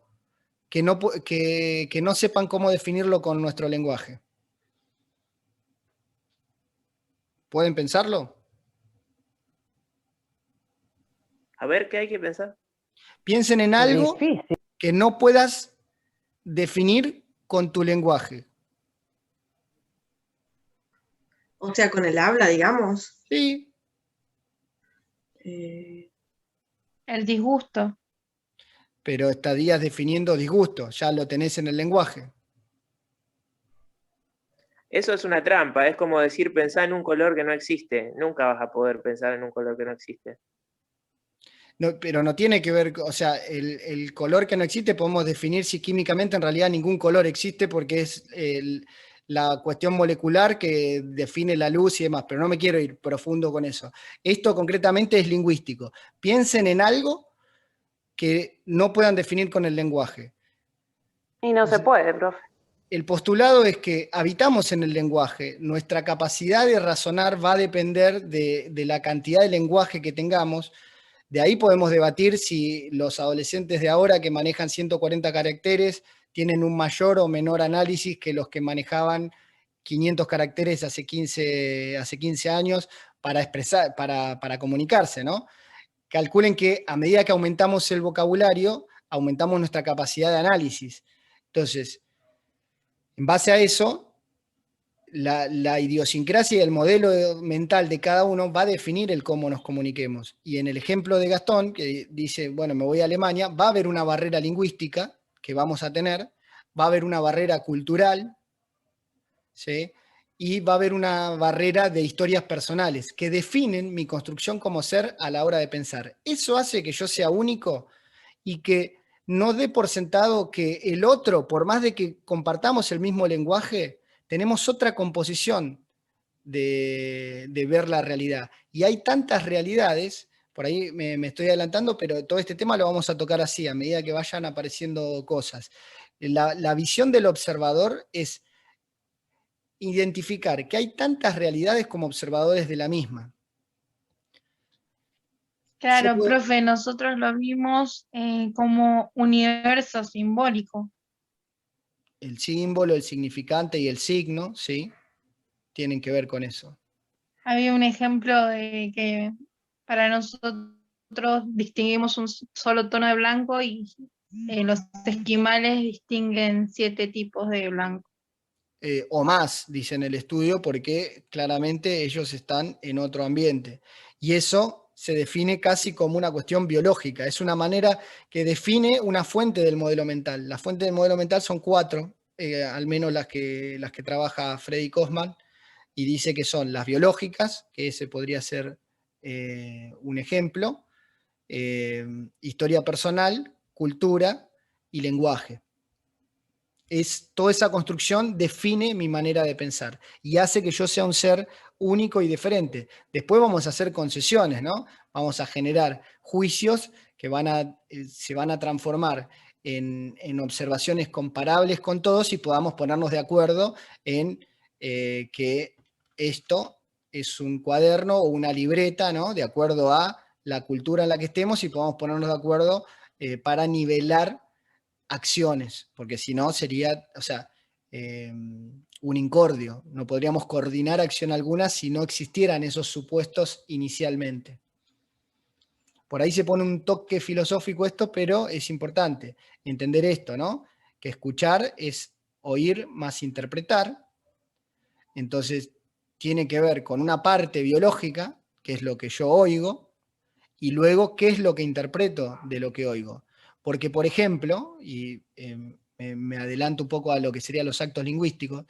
que no sepan cómo definirlo con nuestro lenguaje. ¿Pueden pensarlo? A ver, ¿qué hay que pensar? Piensen en algo Difícil. que no puedas definir con tu lenguaje. O sea, con el habla, digamos. Sí, El disgusto. pero estarías definiendo disgusto, ya lo tenés en el lenguaje. Eso es una trampa, es como decir pensar en un color que no existe. Nunca vas a poder pensar en un color que no existe. No, pero no tiene que ver, o sea, el color que no existe podemos definir si químicamente en realidad ningún color existe porque es la cuestión molecular que define la luz y demás, pero no me quiero ir profundo con eso. Esto concretamente es lingüístico. Piensen en algo que no puedan definir con el lenguaje. Y no se puede, profe. El postulado es que habitamos en el lenguaje, nuestra capacidad de razonar va a depender de la cantidad de lenguaje que tengamos. De ahí podemos debatir si los adolescentes de ahora que manejan 140 caracteres tienen un mayor o menor análisis que los que manejaban 500 caracteres hace 15 años para expresar, para comunicarse, ¿no? Calculen que a medida que aumentamos el vocabulario, aumentamos nuestra capacidad de análisis. Entonces, en base a eso, la idiosincrasia y el modelo mental de cada uno va a definir el cómo nos comuniquemos. Y en el ejemplo de Gastón, que dice, bueno, me voy a Alemania, va a haber una barrera lingüística que vamos a tener, va a haber una barrera cultural, ¿sí? y va a haber una barrera de historias personales que definen mi construcción como ser a la hora de pensar. Eso hace que yo sea único y que no dé por sentado que el otro, por más de que compartamos el mismo lenguaje, tenemos otra composición de ver la realidad. Y hay tantas realidades, por ahí me estoy adelantando, pero todo este tema lo vamos a tocar así, a medida que vayan apareciendo cosas. La visión del observador es identificar que hay tantas realidades como observadores de la misma. Claro, profe, nosotros lo vimos como universo simbólico. El símbolo, el significante y el signo, ¿sí? Tienen que ver con eso. Había un ejemplo de que para nosotros distinguimos un solo tono de blanco y los esquimales distinguen 7 tipos de blanco. O más, dice en el estudio, porque claramente ellos están en otro ambiente. Y eso se define casi como una cuestión biológica. Es una manera que define una fuente del modelo mental. Las fuentes del modelo mental son 4, al menos las que trabaja Freddy Kosman, y dice que son las biológicas, que ese podría ser un ejemplo, historia personal, cultura y lenguaje. Toda esa construcción define mi manera de pensar y hace que yo sea un ser único y diferente. Después vamos a hacer concesiones, ¿no? Vamos a generar juicios que se van a transformar en observaciones comparables con todos y podamos ponernos de acuerdo en que esto es un cuaderno o una libreta, ¿no? De acuerdo a la cultura en la que estemos y podamos ponernos de acuerdo para nivelar acciones, porque si no sería, un incordio. No podríamos coordinar acción alguna si no existieran esos supuestos inicialmente. Por ahí se pone un toque filosófico esto, pero es importante entender esto, ¿no? Que escuchar es oír más interpretar. Entonces, tiene que ver con una parte biológica, que es lo que yo oigo, y luego qué es lo que interpreto de lo que oigo. Porque, por ejemplo, y me adelanto un poco a lo que serían los actos lingüísticos,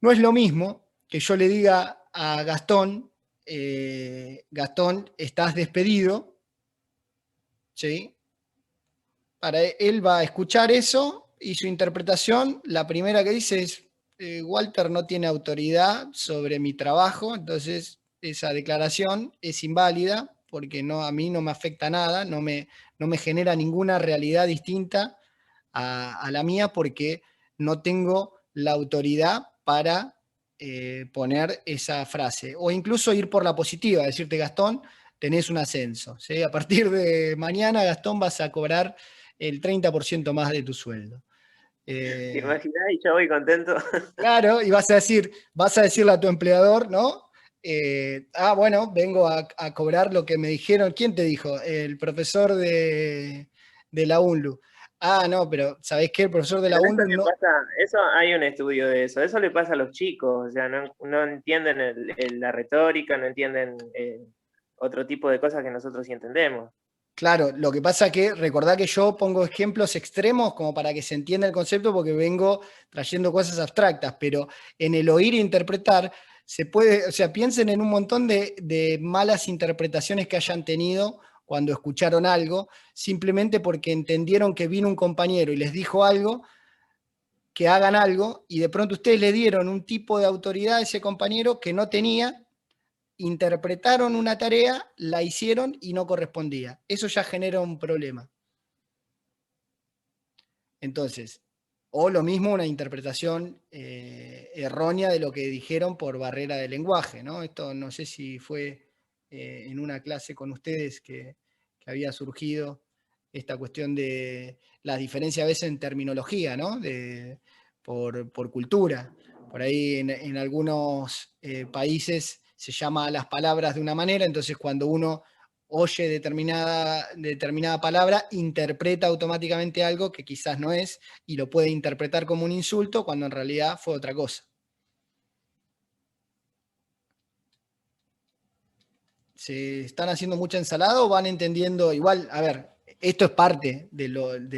no es lo mismo que yo le diga a Gastón, Gastón, estás despedido, ¿sí? Él va a escuchar eso y su interpretación, la primera que dice es, Walter no tiene autoridad sobre mi trabajo, entonces esa declaración es inválida porque a mí no me afecta nada, no me genera ninguna realidad distinta a la mía porque no tengo la autoridad para poner esa frase. O incluso ir por la positiva, decirte, Gastón, tenés un ascenso, ¿sí? A partir de mañana, Gastón, vas a cobrar el 30% más de tu sueldo. ¿Te imaginas? Y yo voy contento. Claro, y vas a decirle a tu empleador, ¿no? Bueno, vengo a cobrar lo que me dijeron. ¿Quién te dijo? El profesor de la UNLU. No, pero ¿sabés qué? El profesor de la UNLU no... Eso hay un estudio de eso le pasa a los chicos, o sea, no entienden la retórica, no entienden otro tipo de cosas que nosotros sí entendemos. Claro, lo que pasa que recordá que yo pongo ejemplos extremos como para que se entienda el concepto porque vengo trayendo cosas abstractas, pero en el oír e interpretar se puede, o sea, piensen en un montón de malas interpretaciones que hayan tenido cuando escucharon algo, simplemente porque entendieron que vino un compañero y les dijo algo, que hagan algo, y de pronto ustedes le dieron un tipo de autoridad a ese compañero que no tenía, interpretaron una tarea, la hicieron y no correspondía. Eso ya genera un problema. Entonces, o lo mismo una interpretación errónea de lo que dijeron por barrera de lenguaje, ¿no? Esto no sé si fue en una clase con ustedes que había surgido esta cuestión de la diferencia a veces en terminología, ¿no? Por cultura. Por ahí en algunos países se llama a las palabras de una manera, entonces cuando uno oye determinada palabra, interpreta automáticamente algo que quizás no es, y lo puede interpretar como un insulto cuando en realidad fue otra cosa. ¿Se están haciendo mucha ensalada o van entendiendo? Igual, a ver, esto es parte de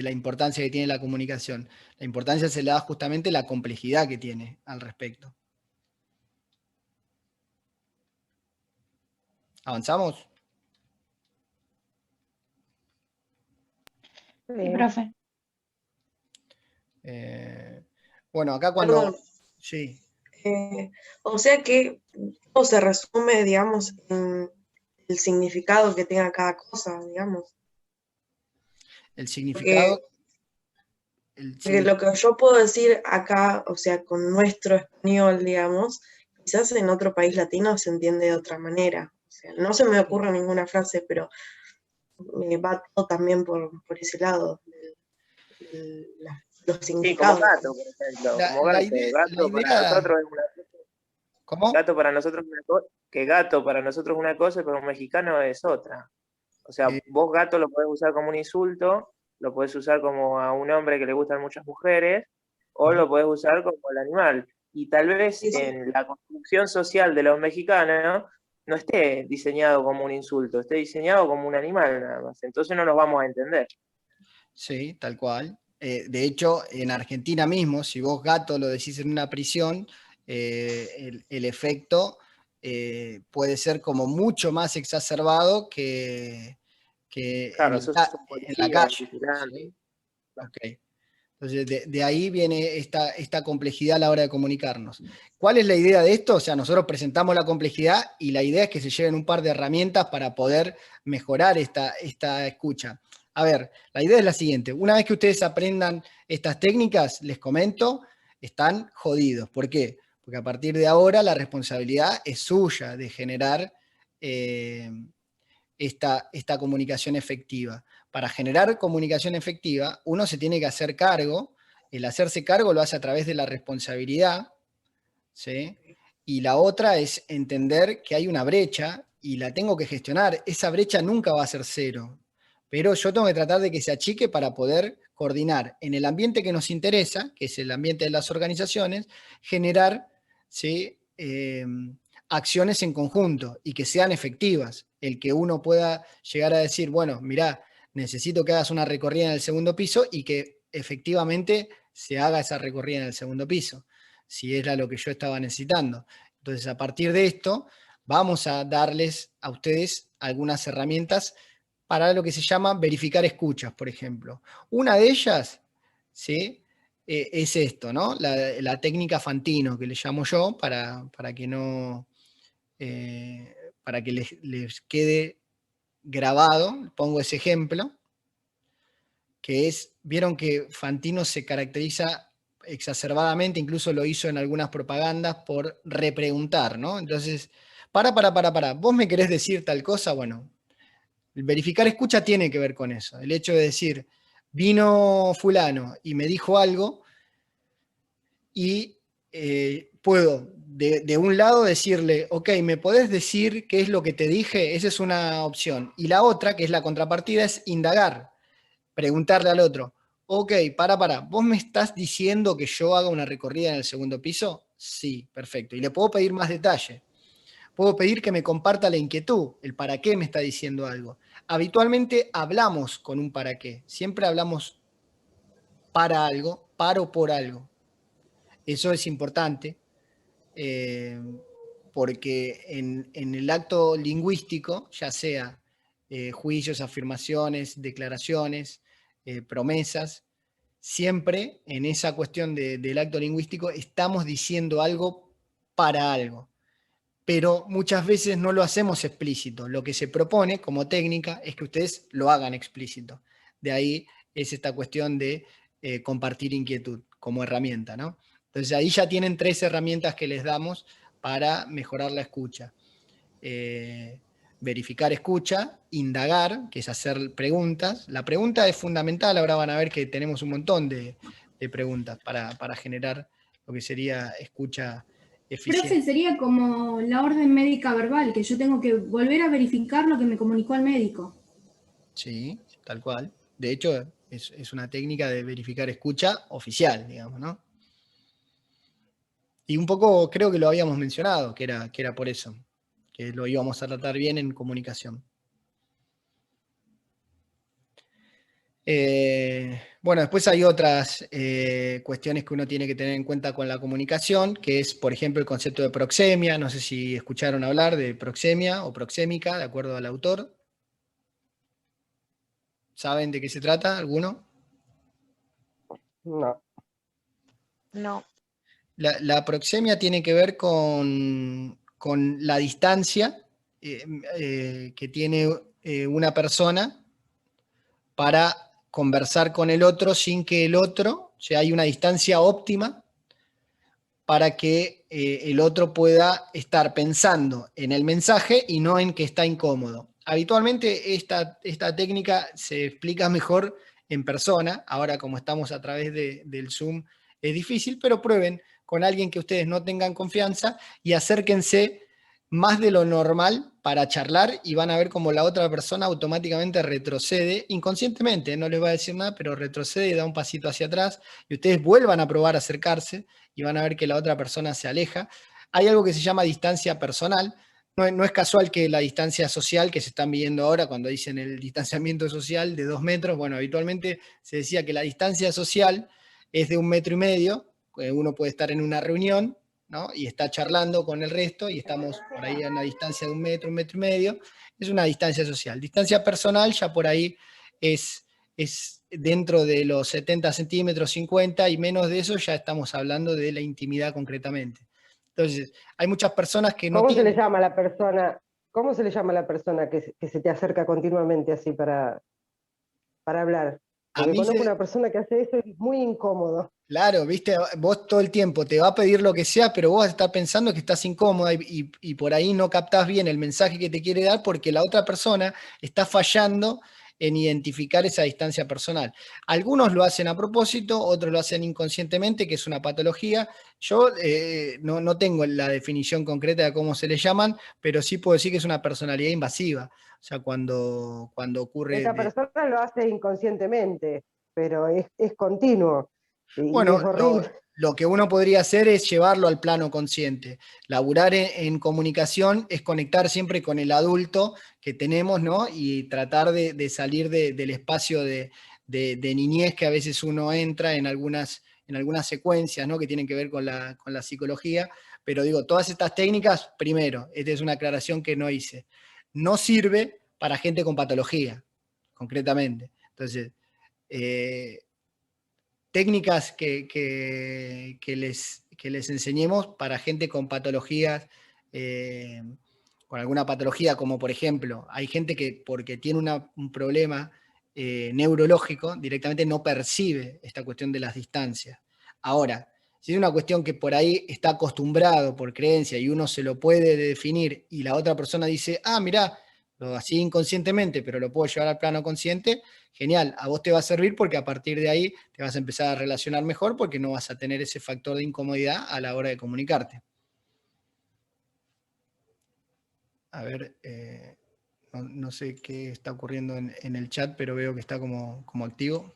la importancia que tiene la comunicación. La importancia se le da justamente la complejidad que tiene al respecto. ¿Avanzamos? Sí, profe. Bueno, acá cuando... Perdón. Sí. O sea que todo se resume, digamos, en el significado que tenga cada cosa, digamos. El significado... Porque lo que yo puedo decir acá, o sea, con nuestro español, digamos, quizás en otro país latino se entiende de otra manera. O sea, no se me ocurre ninguna frase, pero va todo también por ese lado, los Sí, significados. como gato, por ejemplo. Como gato. Gato para nosotros es una cosa. ¿Cómo? Gato para nosotros es una cosa. Que gato para nosotros es una cosa, pero un mexicano es otra. O sea, vos gato lo podés usar como un insulto, lo podés usar como a un hombre que le gustan muchas mujeres, o lo podés usar como el animal. Y tal vez en la construcción social de los mexicanos no esté diseñado como un insulto, esté diseñado como un animal nada más. Entonces no nos vamos a entender. Sí, tal cual. De hecho, en Argentina mismo, si vos gato lo decís en una prisión, el efecto puede ser como mucho más exacerbado que Claro, en sos un la policía, un calle. vigilante. ¿Sí? Ok. Entonces, de ahí viene esta complejidad a la hora de comunicarnos. ¿Cuál es la idea de esto? O sea, nosotros presentamos la complejidad y la idea es que se lleven un par de herramientas para poder mejorar esta escucha. A ver, la idea es la siguiente. Una vez que ustedes aprendan estas técnicas, les comento, están jodidos. ¿Por qué? Porque a partir de ahora la responsabilidad es suya de generar esta comunicación efectiva. Para generar comunicación efectiva, uno se tiene que hacer cargo. El hacerse cargo lo hace a través de la responsabilidad, ¿sí? Y la otra es entender que hay una brecha y la tengo que gestionar. Esa brecha nunca va a ser cero, pero yo tengo que tratar de que se achique para poder coordinar en el ambiente que nos interesa, que es el ambiente de las organizaciones, generar, ¿sí? Acciones en conjunto y que sean efectivas. El que uno pueda llegar a decir, bueno, mirá, necesito que hagas una recorrida en el segundo piso y que efectivamente se haga esa recorrida en el segundo piso, si era lo que yo estaba necesitando. Entonces, a partir de esto, vamos a darles a ustedes algunas herramientas para lo que se llama verificar escuchas, por ejemplo. Una de ellas, ¿sí? Es esto, ¿no? La técnica Fantino, que le llamo yo, para que no... para que les quede grabado, pongo ese ejemplo, que es, vieron que Fantino se caracteriza exacerbadamente, incluso lo hizo en algunas propagandas, por repreguntar, ¿no? Entonces, ¿vos me querés decir tal cosa? Bueno, el verificar escucha tiene que ver con eso, el hecho de decir, vino fulano y me dijo algo y puedo de un lado decirle, ok, ¿me podés decir qué es lo que te dije? Esa es una opción. Y la otra, que es la contrapartida, es indagar, preguntarle al otro, ok, ¿vos me estás diciendo que yo haga una recorrida en el segundo piso? Sí, perfecto. Y le puedo pedir más detalle. Puedo pedir que me comparta la inquietud, el para qué me está diciendo algo. Habitualmente hablamos con un para qué. Siempre hablamos para algo, paro por algo. Eso es importante porque en el acto lingüístico, ya sea juicios, afirmaciones, declaraciones, promesas, siempre en esa cuestión del acto lingüístico estamos diciendo algo para algo, pero muchas veces no lo hacemos explícito. Lo que se propone como técnica es que ustedes lo hagan explícito. De ahí es esta cuestión de compartir inquietud como herramienta, ¿no? Entonces ahí ya tienen 3 herramientas que les damos para mejorar la escucha. Verificar escucha, indagar, que es hacer preguntas. La pregunta es fundamental, ahora van a ver que tenemos un montón de preguntas para generar lo que sería escucha eficiente. Profe, sería como la orden médica verbal, que yo tengo que volver a verificar lo que me comunicó el médico. Sí, tal cual. De hecho, es una técnica de verificar escucha oficial, digamos, ¿no? Y un poco creo que lo habíamos mencionado, que era por eso, que lo íbamos a tratar bien en comunicación. Bueno, después hay otras cuestiones que uno tiene que tener en cuenta con la comunicación, que es, por ejemplo, el concepto de proxemia. No sé si escucharon hablar de proxemia o proxémica, de acuerdo al autor. ¿Saben de qué se trata? ¿Alguno? No. No. La proxemia tiene que ver con la distancia que tiene una persona para conversar con el otro sin que el otro, o sea, hay una distancia óptima para que el otro pueda estar pensando en el mensaje y no en que está incómodo. Habitualmente esta técnica se explica mejor en persona. Ahora, como estamos a través del Zoom, es difícil, pero prueben con alguien que ustedes no tengan confianza y acérquense más de lo normal para charlar y van a ver cómo la otra persona automáticamente retrocede, inconscientemente, no les va a decir nada, pero retrocede y da un pasito hacia atrás y ustedes vuelvan a probar a acercarse y van a ver que la otra persona se aleja. Hay algo que se llama distancia personal. No es casual que la distancia social que se están midiendo ahora, cuando dicen el distanciamiento social de 2 metros, bueno, habitualmente se decía que la distancia social es de 1,5 metros, uno puede estar en una reunión, ¿no? Y está charlando con el resto y estamos por ahí a una distancia de 1 metro, 1,5 metros, es una distancia social. Distancia personal ya por ahí es dentro de los 70 centímetros, 50 y menos de eso ya estamos hablando de la intimidad concretamente. Entonces, hay muchas personas que no ¿Cómo tienen... se le llama a la persona? ¿Cómo se le llama a la persona que se te acerca continuamente así para hablar? A Porque mí conozco una persona que hace eso y es muy incómodo. Claro, viste, vos todo el tiempo te va a pedir lo que sea, pero vos vas a estar pensando que estás incómoda y por ahí no captás bien el mensaje que te quiere dar porque la otra persona está fallando en identificar esa distancia personal. Algunos lo hacen a propósito, otros lo hacen inconscientemente, que es una patología. Yo no tengo la definición concreta de cómo se le llaman, pero sí puedo decir que es una personalidad invasiva. O sea, cuando ocurre... Esta persona lo hace inconscientemente, pero es continuo y Bueno, es horrible. lo que uno podría hacer es llevarlo al plano consciente. Laburar en comunicación es conectar siempre con el adulto que tenemos, ¿no? Y tratar de salir del espacio de niñez que a veces uno entra en algunas secuencias, ¿no? Que tienen que ver con la psicología. Pero digo, todas estas técnicas, primero, esta es una aclaración que no hice, no sirve para gente con patología, concretamente. Entonces, técnicas que les enseñemos para gente con patologías, con alguna patología, como por ejemplo, hay gente que porque tiene un problema neurológico, directamente no percibe esta cuestión de las distancias. Ahora, si es una cuestión que por ahí está acostumbrado por creencia y uno se lo puede definir y la otra persona dice, ah, mirá, lo hacía inconscientemente, pero lo puedo llevar al plano consciente, genial, a vos te va a servir porque a partir de ahí te vas a empezar a relacionar mejor porque no vas a tener ese factor de incomodidad a la hora de comunicarte. A ver, no sé qué está ocurriendo en el chat, pero veo que está como activo.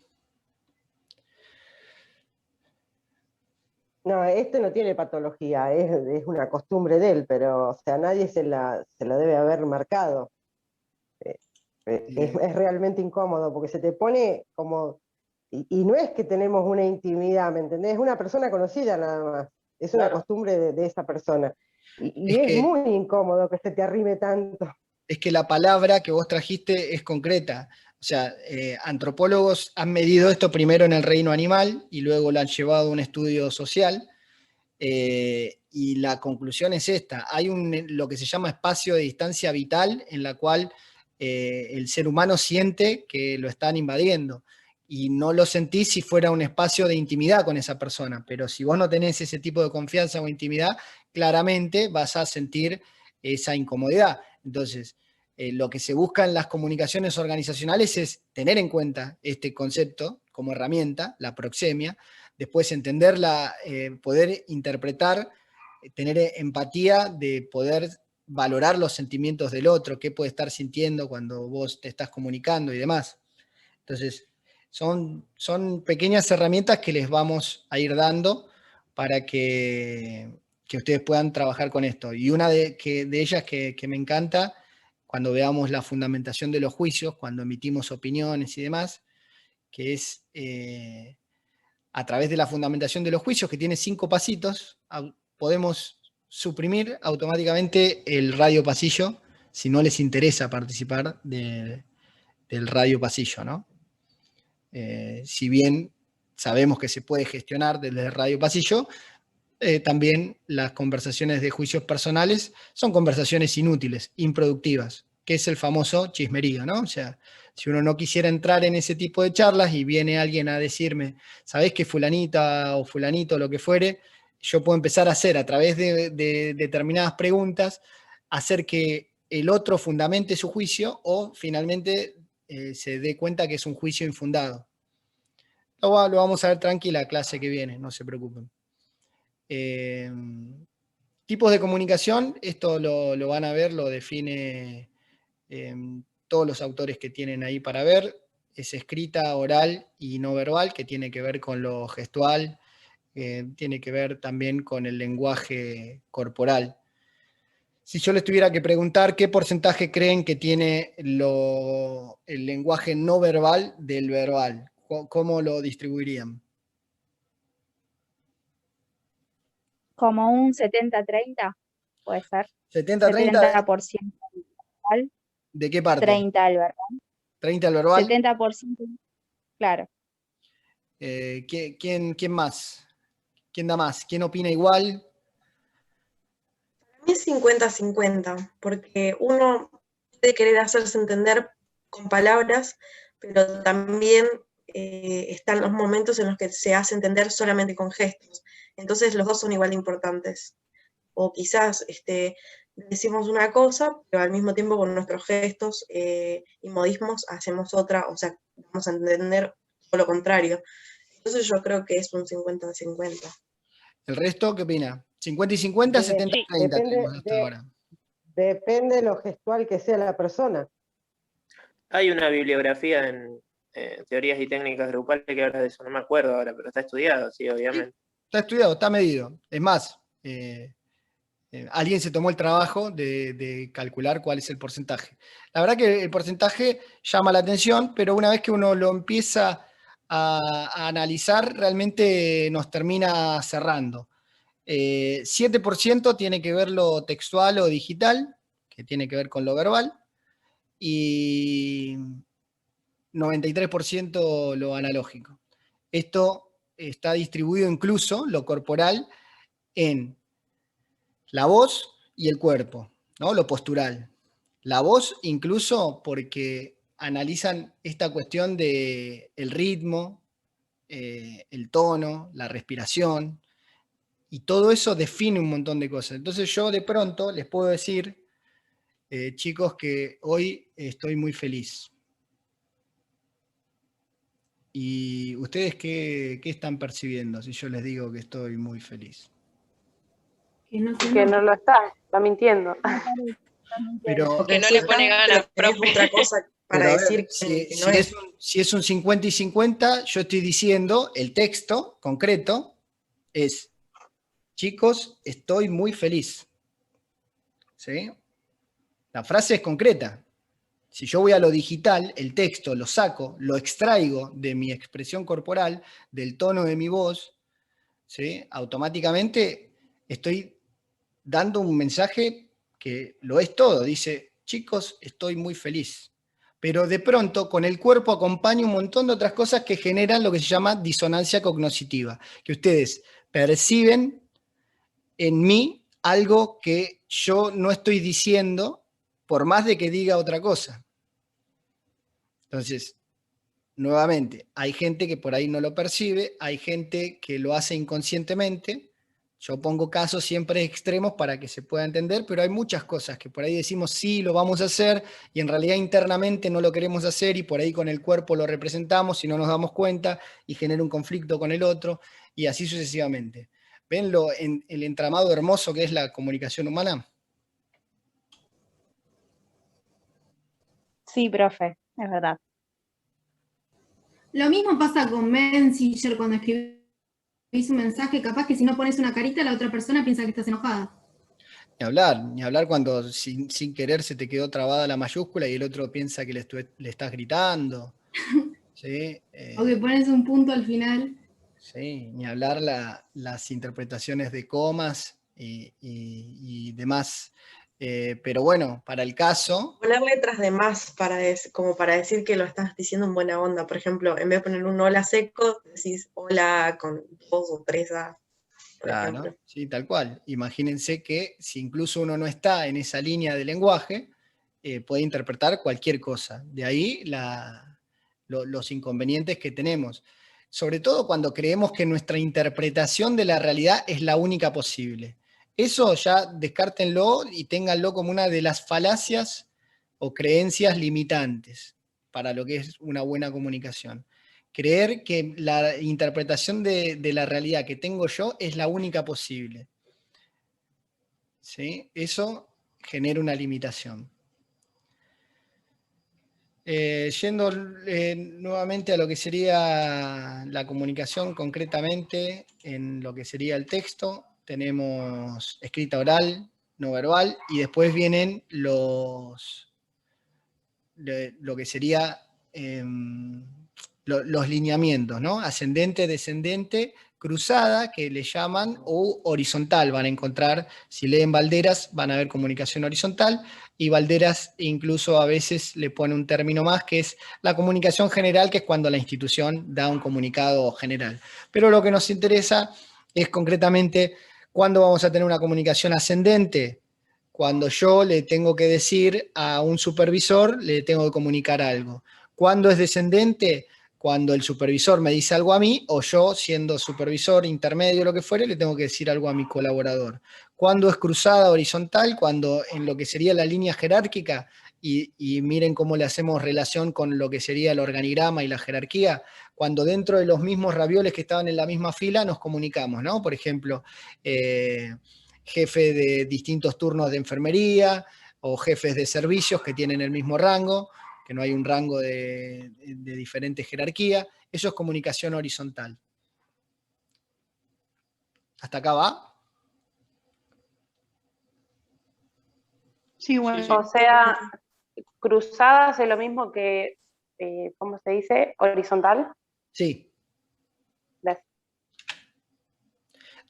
No, este no tiene patología, es una costumbre de él, pero o sea, nadie se la debe haber marcado. Es realmente incómodo porque se te pone como... Y no es que tenemos una intimidad, ¿me entendés? Es una persona conocida nada más. Es una costumbre de esa persona. Y es muy incómodo que se te arrime tanto. Es que la palabra que vos trajiste es concreta. O sea, antropólogos han medido esto primero en el reino animal y luego lo han llevado a un estudio social. Y la conclusión es esta. Hay lo que se llama espacio de distancia vital en la cual el ser humano siente que lo están invadiendo. Y no lo sentís si fuera un espacio de intimidad con esa persona. Pero si vos no tenés ese tipo de confianza o intimidad, claramente vas a sentir esa incomodidad. Entonces, lo que se busca en las comunicaciones organizacionales es tener en cuenta este concepto como herramienta, la proxemia, después entenderla, poder interpretar, tener empatía de poder valorar los sentimientos del otro, qué puede estar sintiendo cuando vos te estás comunicando y demás. Entonces, son pequeñas herramientas que les vamos a ir dando para que ustedes puedan trabajar con esto. Y una de ellas que me encanta, cuando veamos la fundamentación de los juicios, cuando emitimos opiniones y demás, que es a través de la fundamentación de los juicios, que tiene 5 pasitos, podemos suprimir automáticamente el radio pasillo si no les interesa participar del radio pasillo, ¿no? Si bien sabemos que se puede gestionar desde el radio pasillo, también las conversaciones de juicios personales son conversaciones inútiles, improductivas, que es el famoso chismerío, ¿no? O sea, si uno no quisiera entrar en ese tipo de charlas y viene alguien a decirme, ¿sabés que fulanita o fulanito, lo que fuere, yo puedo empezar a hacer a través de determinadas preguntas, hacer que el otro fundamente su juicio o finalmente se dé cuenta que es un juicio infundado. Lo vamos a ver tranquila la clase que viene, no se preocupen. Tipos de comunicación, esto lo van a ver, lo define todos los autores que tienen ahí para ver. Es escrita, oral y no verbal, que tiene que ver con lo gestual, tiene que ver también con el lenguaje corporal. Si yo les tuviera que preguntar qué porcentaje creen que tiene el lenguaje no verbal del verbal, ¿cómo lo distribuirían? Como un 70-30, puede ser. 70-30. 70% verbal. ¿De qué parte? 30 al verbal. 30 al verbal. 70%, claro. ¿Quién más? ¿Quién da más? ¿Quién opina igual? Para mí es 50-50, porque uno puede querer hacerse entender con palabras, pero también están los momentos en los que se hace entender solamente con gestos. Entonces los dos son igual de importantes. O quizás decimos una cosa, pero al mismo tiempo con nuestros gestos y modismos hacemos otra, o sea, vamos a entender todo lo contrario. Entonces yo creo que es un 50-50. ¿El resto qué opina? 50 y 50, 70 y 30 tenemos hasta ahora. Depende de lo gestual que sea la persona. Hay una bibliografía en teorías y técnicas grupales que habla de eso, no me acuerdo ahora, pero está estudiado, sí, obviamente. Está estudiado, está medido. Es más, alguien se tomó el trabajo de calcular cuál es el porcentaje. La verdad que el porcentaje llama la atención, pero una vez que uno lo empieza a analizar, realmente nos termina cerrando. 7% tiene que ver lo textual o digital, que tiene que ver con lo verbal, y 93% lo analógico. Esto está distribuido incluso, lo corporal, en la voz y el cuerpo, ¿no? Lo postural. La voz incluso porque analizan esta cuestión del ritmo, el tono, la respiración, y todo eso define un montón de cosas. Entonces yo de pronto les puedo decir, chicos, que hoy estoy muy feliz. ¿Y ustedes qué están percibiendo si yo les digo que estoy muy feliz? Que no lo está mintiendo. Pero que no le pone ganas. Otra cosa para decir si es un 50 y 50, yo estoy diciendo, el texto concreto es, chicos, estoy muy feliz. ¿Sí? La frase es concreta. Si yo voy a lo digital, el texto lo saco, lo extraigo de mi expresión corporal, del tono de mi voz, ¿sí? Automáticamente estoy dando un mensaje que lo es todo. Dice, chicos, estoy muy feliz. Pero de pronto con el cuerpo acompaña un montón de otras cosas que generan lo que se llama disonancia cognoscitiva, que ustedes perciben en mí algo que yo no estoy diciendo por más de que diga otra cosa. Entonces, nuevamente, hay gente que por ahí no lo percibe, hay gente que lo hace inconscientemente. Yo pongo casos siempre extremos para que se pueda entender, pero hay muchas cosas que por ahí decimos sí, lo vamos a hacer, y en realidad internamente no lo queremos hacer, y por ahí con el cuerpo lo representamos y no nos damos cuenta, y genera un conflicto con el otro, y así sucesivamente. ¿Ven el entramado hermoso que es la comunicación humana? Sí, profe, es verdad. Lo mismo pasa con Messenger cuando escribís un mensaje, capaz que si no pones una carita, la otra persona piensa que estás enojada. Ni hablar cuando sin querer se te quedó trabada la mayúscula y el otro piensa que le estás gritando. ¿sí? O que pones un punto al final. Sí, ni hablar las interpretaciones de comas y demás. Pero bueno, para el caso... Poner letras de más como para decir que lo estás diciendo en buena onda. Por ejemplo, en vez de poner un hola seco, decís hola con 2 o 3 A, por Claro, ejemplo. sí, tal cual. Imagínense que si incluso uno no está en esa línea de lenguaje, puede interpretar cualquier cosa. De ahí los inconvenientes que tenemos. Sobre todo cuando creemos que nuestra interpretación de la realidad es la única posible. Eso ya descártenlo y ténganlo como una de las falacias o creencias limitantes para lo que es una buena comunicación. Creer que la interpretación de la realidad que tengo yo es la única posible. ¿Sí? Eso genera una limitación. Yendo nuevamente a lo que sería la comunicación concretamente, en lo que sería el texto, tenemos escrita oral, no verbal, y después vienen lo que sería los lineamientos, ¿no? Ascendente, descendente, cruzada, que le llaman, o horizontal. Van a encontrar, si leen Valderas, van a ver comunicación horizontal, y Valderas incluso a veces le pone un término más, que es la comunicación general, que es cuando la institución da un comunicado general. Pero lo que nos interesa es concretamente cuándo vamos a tener una comunicación ascendente. Cuando yo le tengo que decir a un supervisor, le tengo que comunicar algo. ¿Cuándo es descendente? Cuando el supervisor me dice algo a mí, o yo, siendo supervisor, intermedio, lo que fuere, le tengo que decir algo a mi colaborador. ¿Cuándo es cruzada horizontal? Cuando en lo que sería la línea jerárquica, y miren cómo le hacemos relación con lo que sería el organigrama y la jerarquía, cuando dentro de los mismos ravioles que estaban en la misma fila nos comunicamos, ¿no? Por ejemplo, jefe de distintos turnos de enfermería o jefes de servicios que tienen el mismo rango, que no hay un rango de diferente jerarquía. Eso es comunicación horizontal. ¿Hasta acá va? Sí, bueno. O sea, cruzadas es lo mismo que, ¿cómo se dice? Horizontal. Sí. Gracias.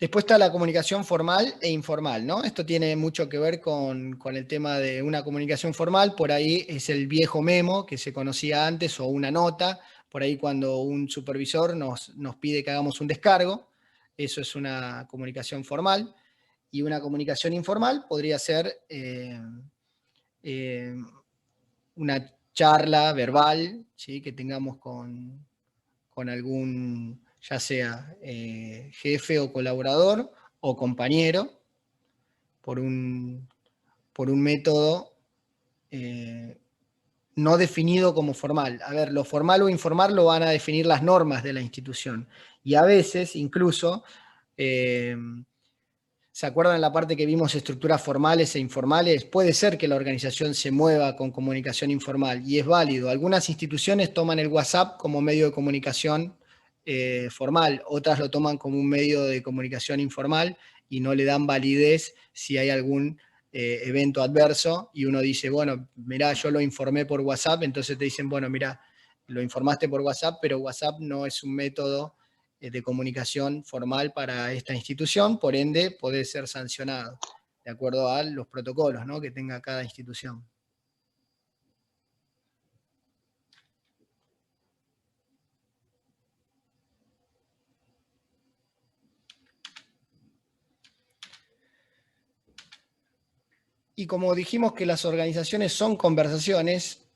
Después está la comunicación formal e informal, ¿no? Esto tiene mucho que ver con el tema de una comunicación formal. Por ahí es el viejo memo que se conocía antes, o una nota. Por ahí cuando un supervisor nos pide que hagamos un descargo, eso es una comunicación formal. Y una comunicación informal podría ser una charla verbal, ¿sí? Que tengamos con algún, ya sea jefe o colaborador o compañero, por un método no definido como formal. A ver, lo formal o informal lo van a definir las normas de la institución. Y a veces, incluso, ¿se acuerdan la parte que vimos estructuras formales e informales? Puede ser que la organización se mueva con comunicación informal, y es válido. Algunas instituciones toman el WhatsApp como medio de comunicación formal, otras lo toman como un medio de comunicación informal y no le dan validez si hay algún evento adverso, y uno dice, bueno, mirá, yo lo informé por WhatsApp, entonces te dicen, bueno, mirá, lo informaste por WhatsApp, pero WhatsApp no es un método de comunicación formal para esta institución, por ende puede ser sancionado de acuerdo a los protocolos, ¿no?, que tenga cada institución. Y como dijimos que las organizaciones son conversaciones,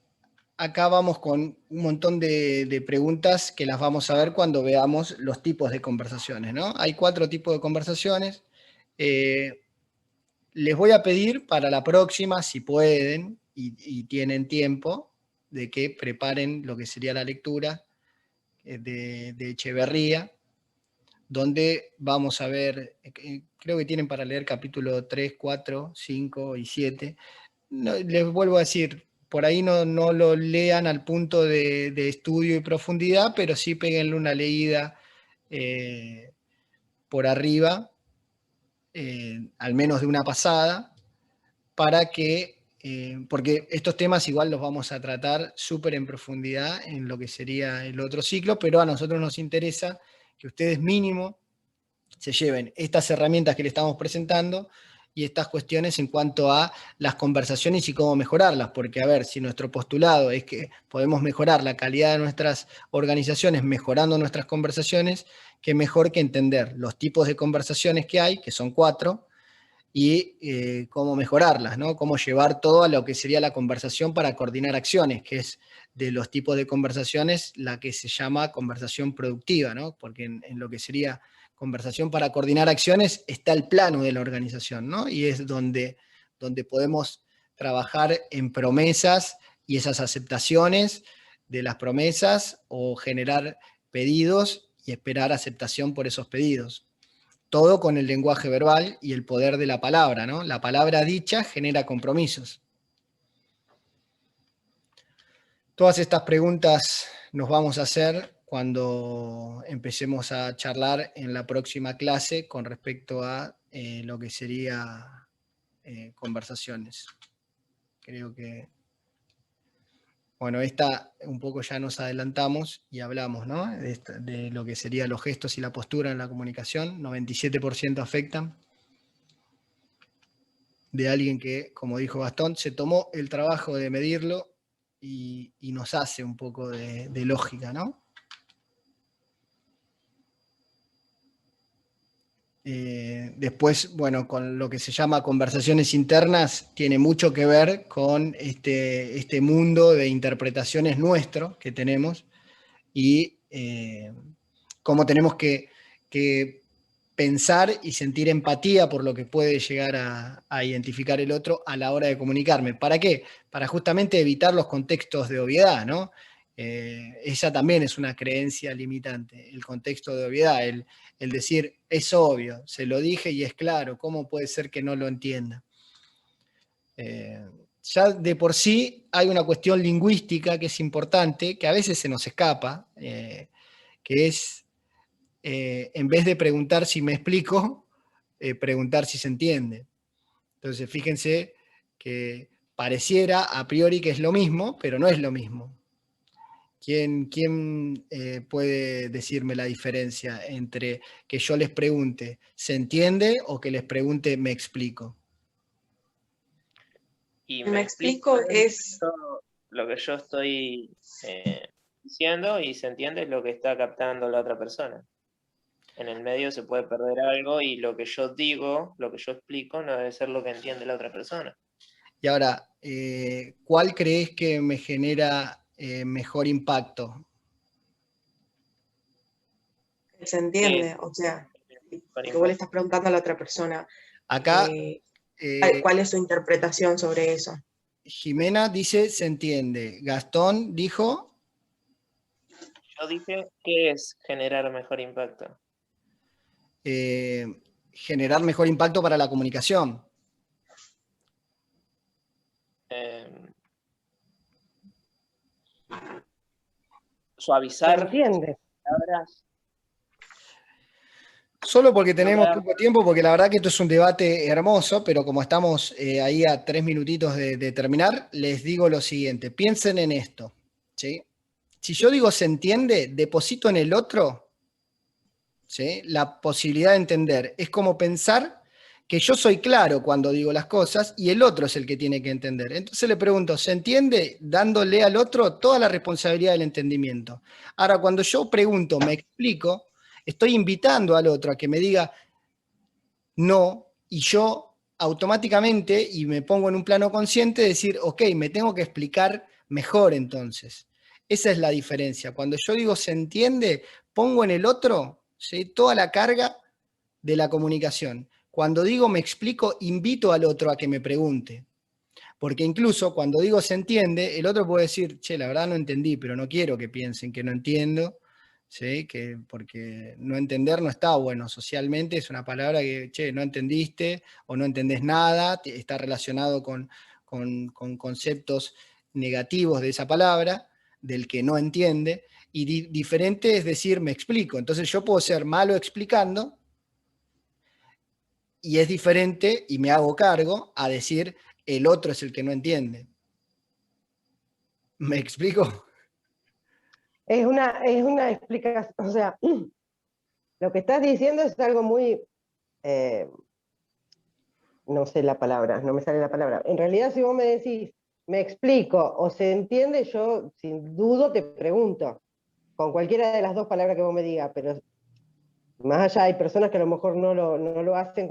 acá vamos con un montón de preguntas que las vamos a ver cuando veamos los tipos de conversaciones, ¿no? Hay 4 tipos de conversaciones. Les voy a pedir para la próxima, si pueden y tienen tiempo, de que preparen lo que sería la lectura de Echeverría, donde vamos a ver, creo que tienen para leer capítulo 3, 4, 5 y 7. No, les vuelvo a decir, por ahí no lo lean al punto de estudio y profundidad, pero sí péguenle una leída por arriba, al menos de una pasada, para que porque estos temas igual los vamos a tratar súper en profundidad en lo que sería el otro ciclo, pero a nosotros nos interesa que ustedes mínimo se lleven estas herramientas que le estamos presentando y estas cuestiones en cuanto a las conversaciones y cómo mejorarlas, porque a ver, si nuestro postulado es que podemos mejorar la calidad de nuestras organizaciones mejorando nuestras conversaciones, qué mejor que entender los tipos de conversaciones que hay, que son 4, y cómo mejorarlas, ¿no? Cómo llevar todo a lo que sería la conversación para coordinar acciones, que es de los tipos de conversaciones la que se llama conversación productiva, ¿no? Porque en lo que sería conversación para coordinar acciones está el plano de la organización, ¿no? Y es donde podemos trabajar en promesas y esas aceptaciones de las promesas o generar pedidos y esperar aceptación por esos pedidos. Todo con el lenguaje verbal y el poder de la palabra, ¿no? La palabra dicha genera compromisos. Todas estas preguntas nos vamos a hacer cuando empecemos a charlar en la próxima clase con respecto a lo que sería conversaciones. Creo que, bueno, esta un poco ya nos adelantamos y hablamos, ¿no? De lo que serían los gestos y la postura en la comunicación, 97% afectan. De alguien que, como dijo Gastón, se tomó el trabajo de medirlo y nos hace un poco de lógica, ¿no? Después, bueno, con lo que se llama conversaciones internas, tiene mucho que ver con este mundo de interpretaciones nuestro que tenemos y cómo tenemos que pensar y sentir empatía por lo que puede llegar a identificar el otro a la hora de comunicarme. ¿Para qué? Para justamente evitar los contextos de obviedad, ¿no? Esa también es una creencia limitante, el contexto de obviedad, el decir, es obvio, se lo dije y es claro, ¿cómo puede ser que no lo entienda? Ya de por sí hay una cuestión lingüística que es importante, que a veces se nos escapa, que es, en vez de preguntar si me explico, preguntar si se entiende. Entonces, fíjense que pareciera a priori que es lo mismo, pero no es lo mismo. ¿Quién puede decirme la diferencia entre que yo les pregunte, ¿se entiende? O que les pregunte, ¿me explico? Y me explico es lo que yo estoy diciendo y se entiende es lo que está captando la otra persona. En el medio se puede perder algo y lo que yo digo, lo que yo explico, no debe ser lo que entiende la otra persona. Y ahora, ¿cuál crees que me genera mejor impacto? Se entiende, o sea, que vos le estás preguntando a la otra persona. Acá, ¿cuál es su interpretación sobre eso? Jimena dice, se entiende. Gastón dijo... Yo dije, ¿qué es generar mejor impacto? Generar mejor impacto para la comunicación. Suavizar. ¿Se entiende? Palabras. Solo porque tenemos poco tiempo, porque la verdad que esto es un debate hermoso, pero como estamos ahí a 3 minutitos de terminar, les digo lo siguiente, piensen en esto, ¿sí? Si yo digo se entiende, deposito en el otro, ¿sí?, la posibilidad de entender. Es como pensar que yo soy claro cuando digo las cosas y el otro es el que tiene que entender. Entonces le pregunto, ¿se entiende? Dándole al otro toda la responsabilidad del entendimiento. Ahora, cuando yo pregunto, me explico, estoy invitando al otro a que me diga no, y yo automáticamente, y me pongo en un plano consciente, de decir, ok, me tengo que explicar mejor entonces. Esa es la diferencia. Cuando yo digo se entiende, pongo en el otro, ¿sí?, toda la carga de la comunicación. Cuando digo me explico, invito al otro a que me pregunte. Porque incluso cuando digo se entiende, el otro puede decir, che, la verdad no entendí, pero no quiero que piensen que no entiendo, ¿sí?, porque no entender no está bueno. Socialmente es una palabra que, che, no entendiste o no entendés nada, está relacionado con conceptos negativos de esa palabra, del que no entiende, y diferente es decir me explico. Entonces yo puedo ser malo explicando, y es diferente, y me hago cargo, a decir el otro es el que no entiende. ¿Me explico? Es una explicación, o sea, lo que estás diciendo es algo muy, no sé la palabra, no me sale la palabra. En realidad, si vos me decís, me explico o se entiende, yo sin duda te pregunto, con cualquiera de las dos palabras que vos me digas, pero más allá hay personas que a lo mejor no lo hacen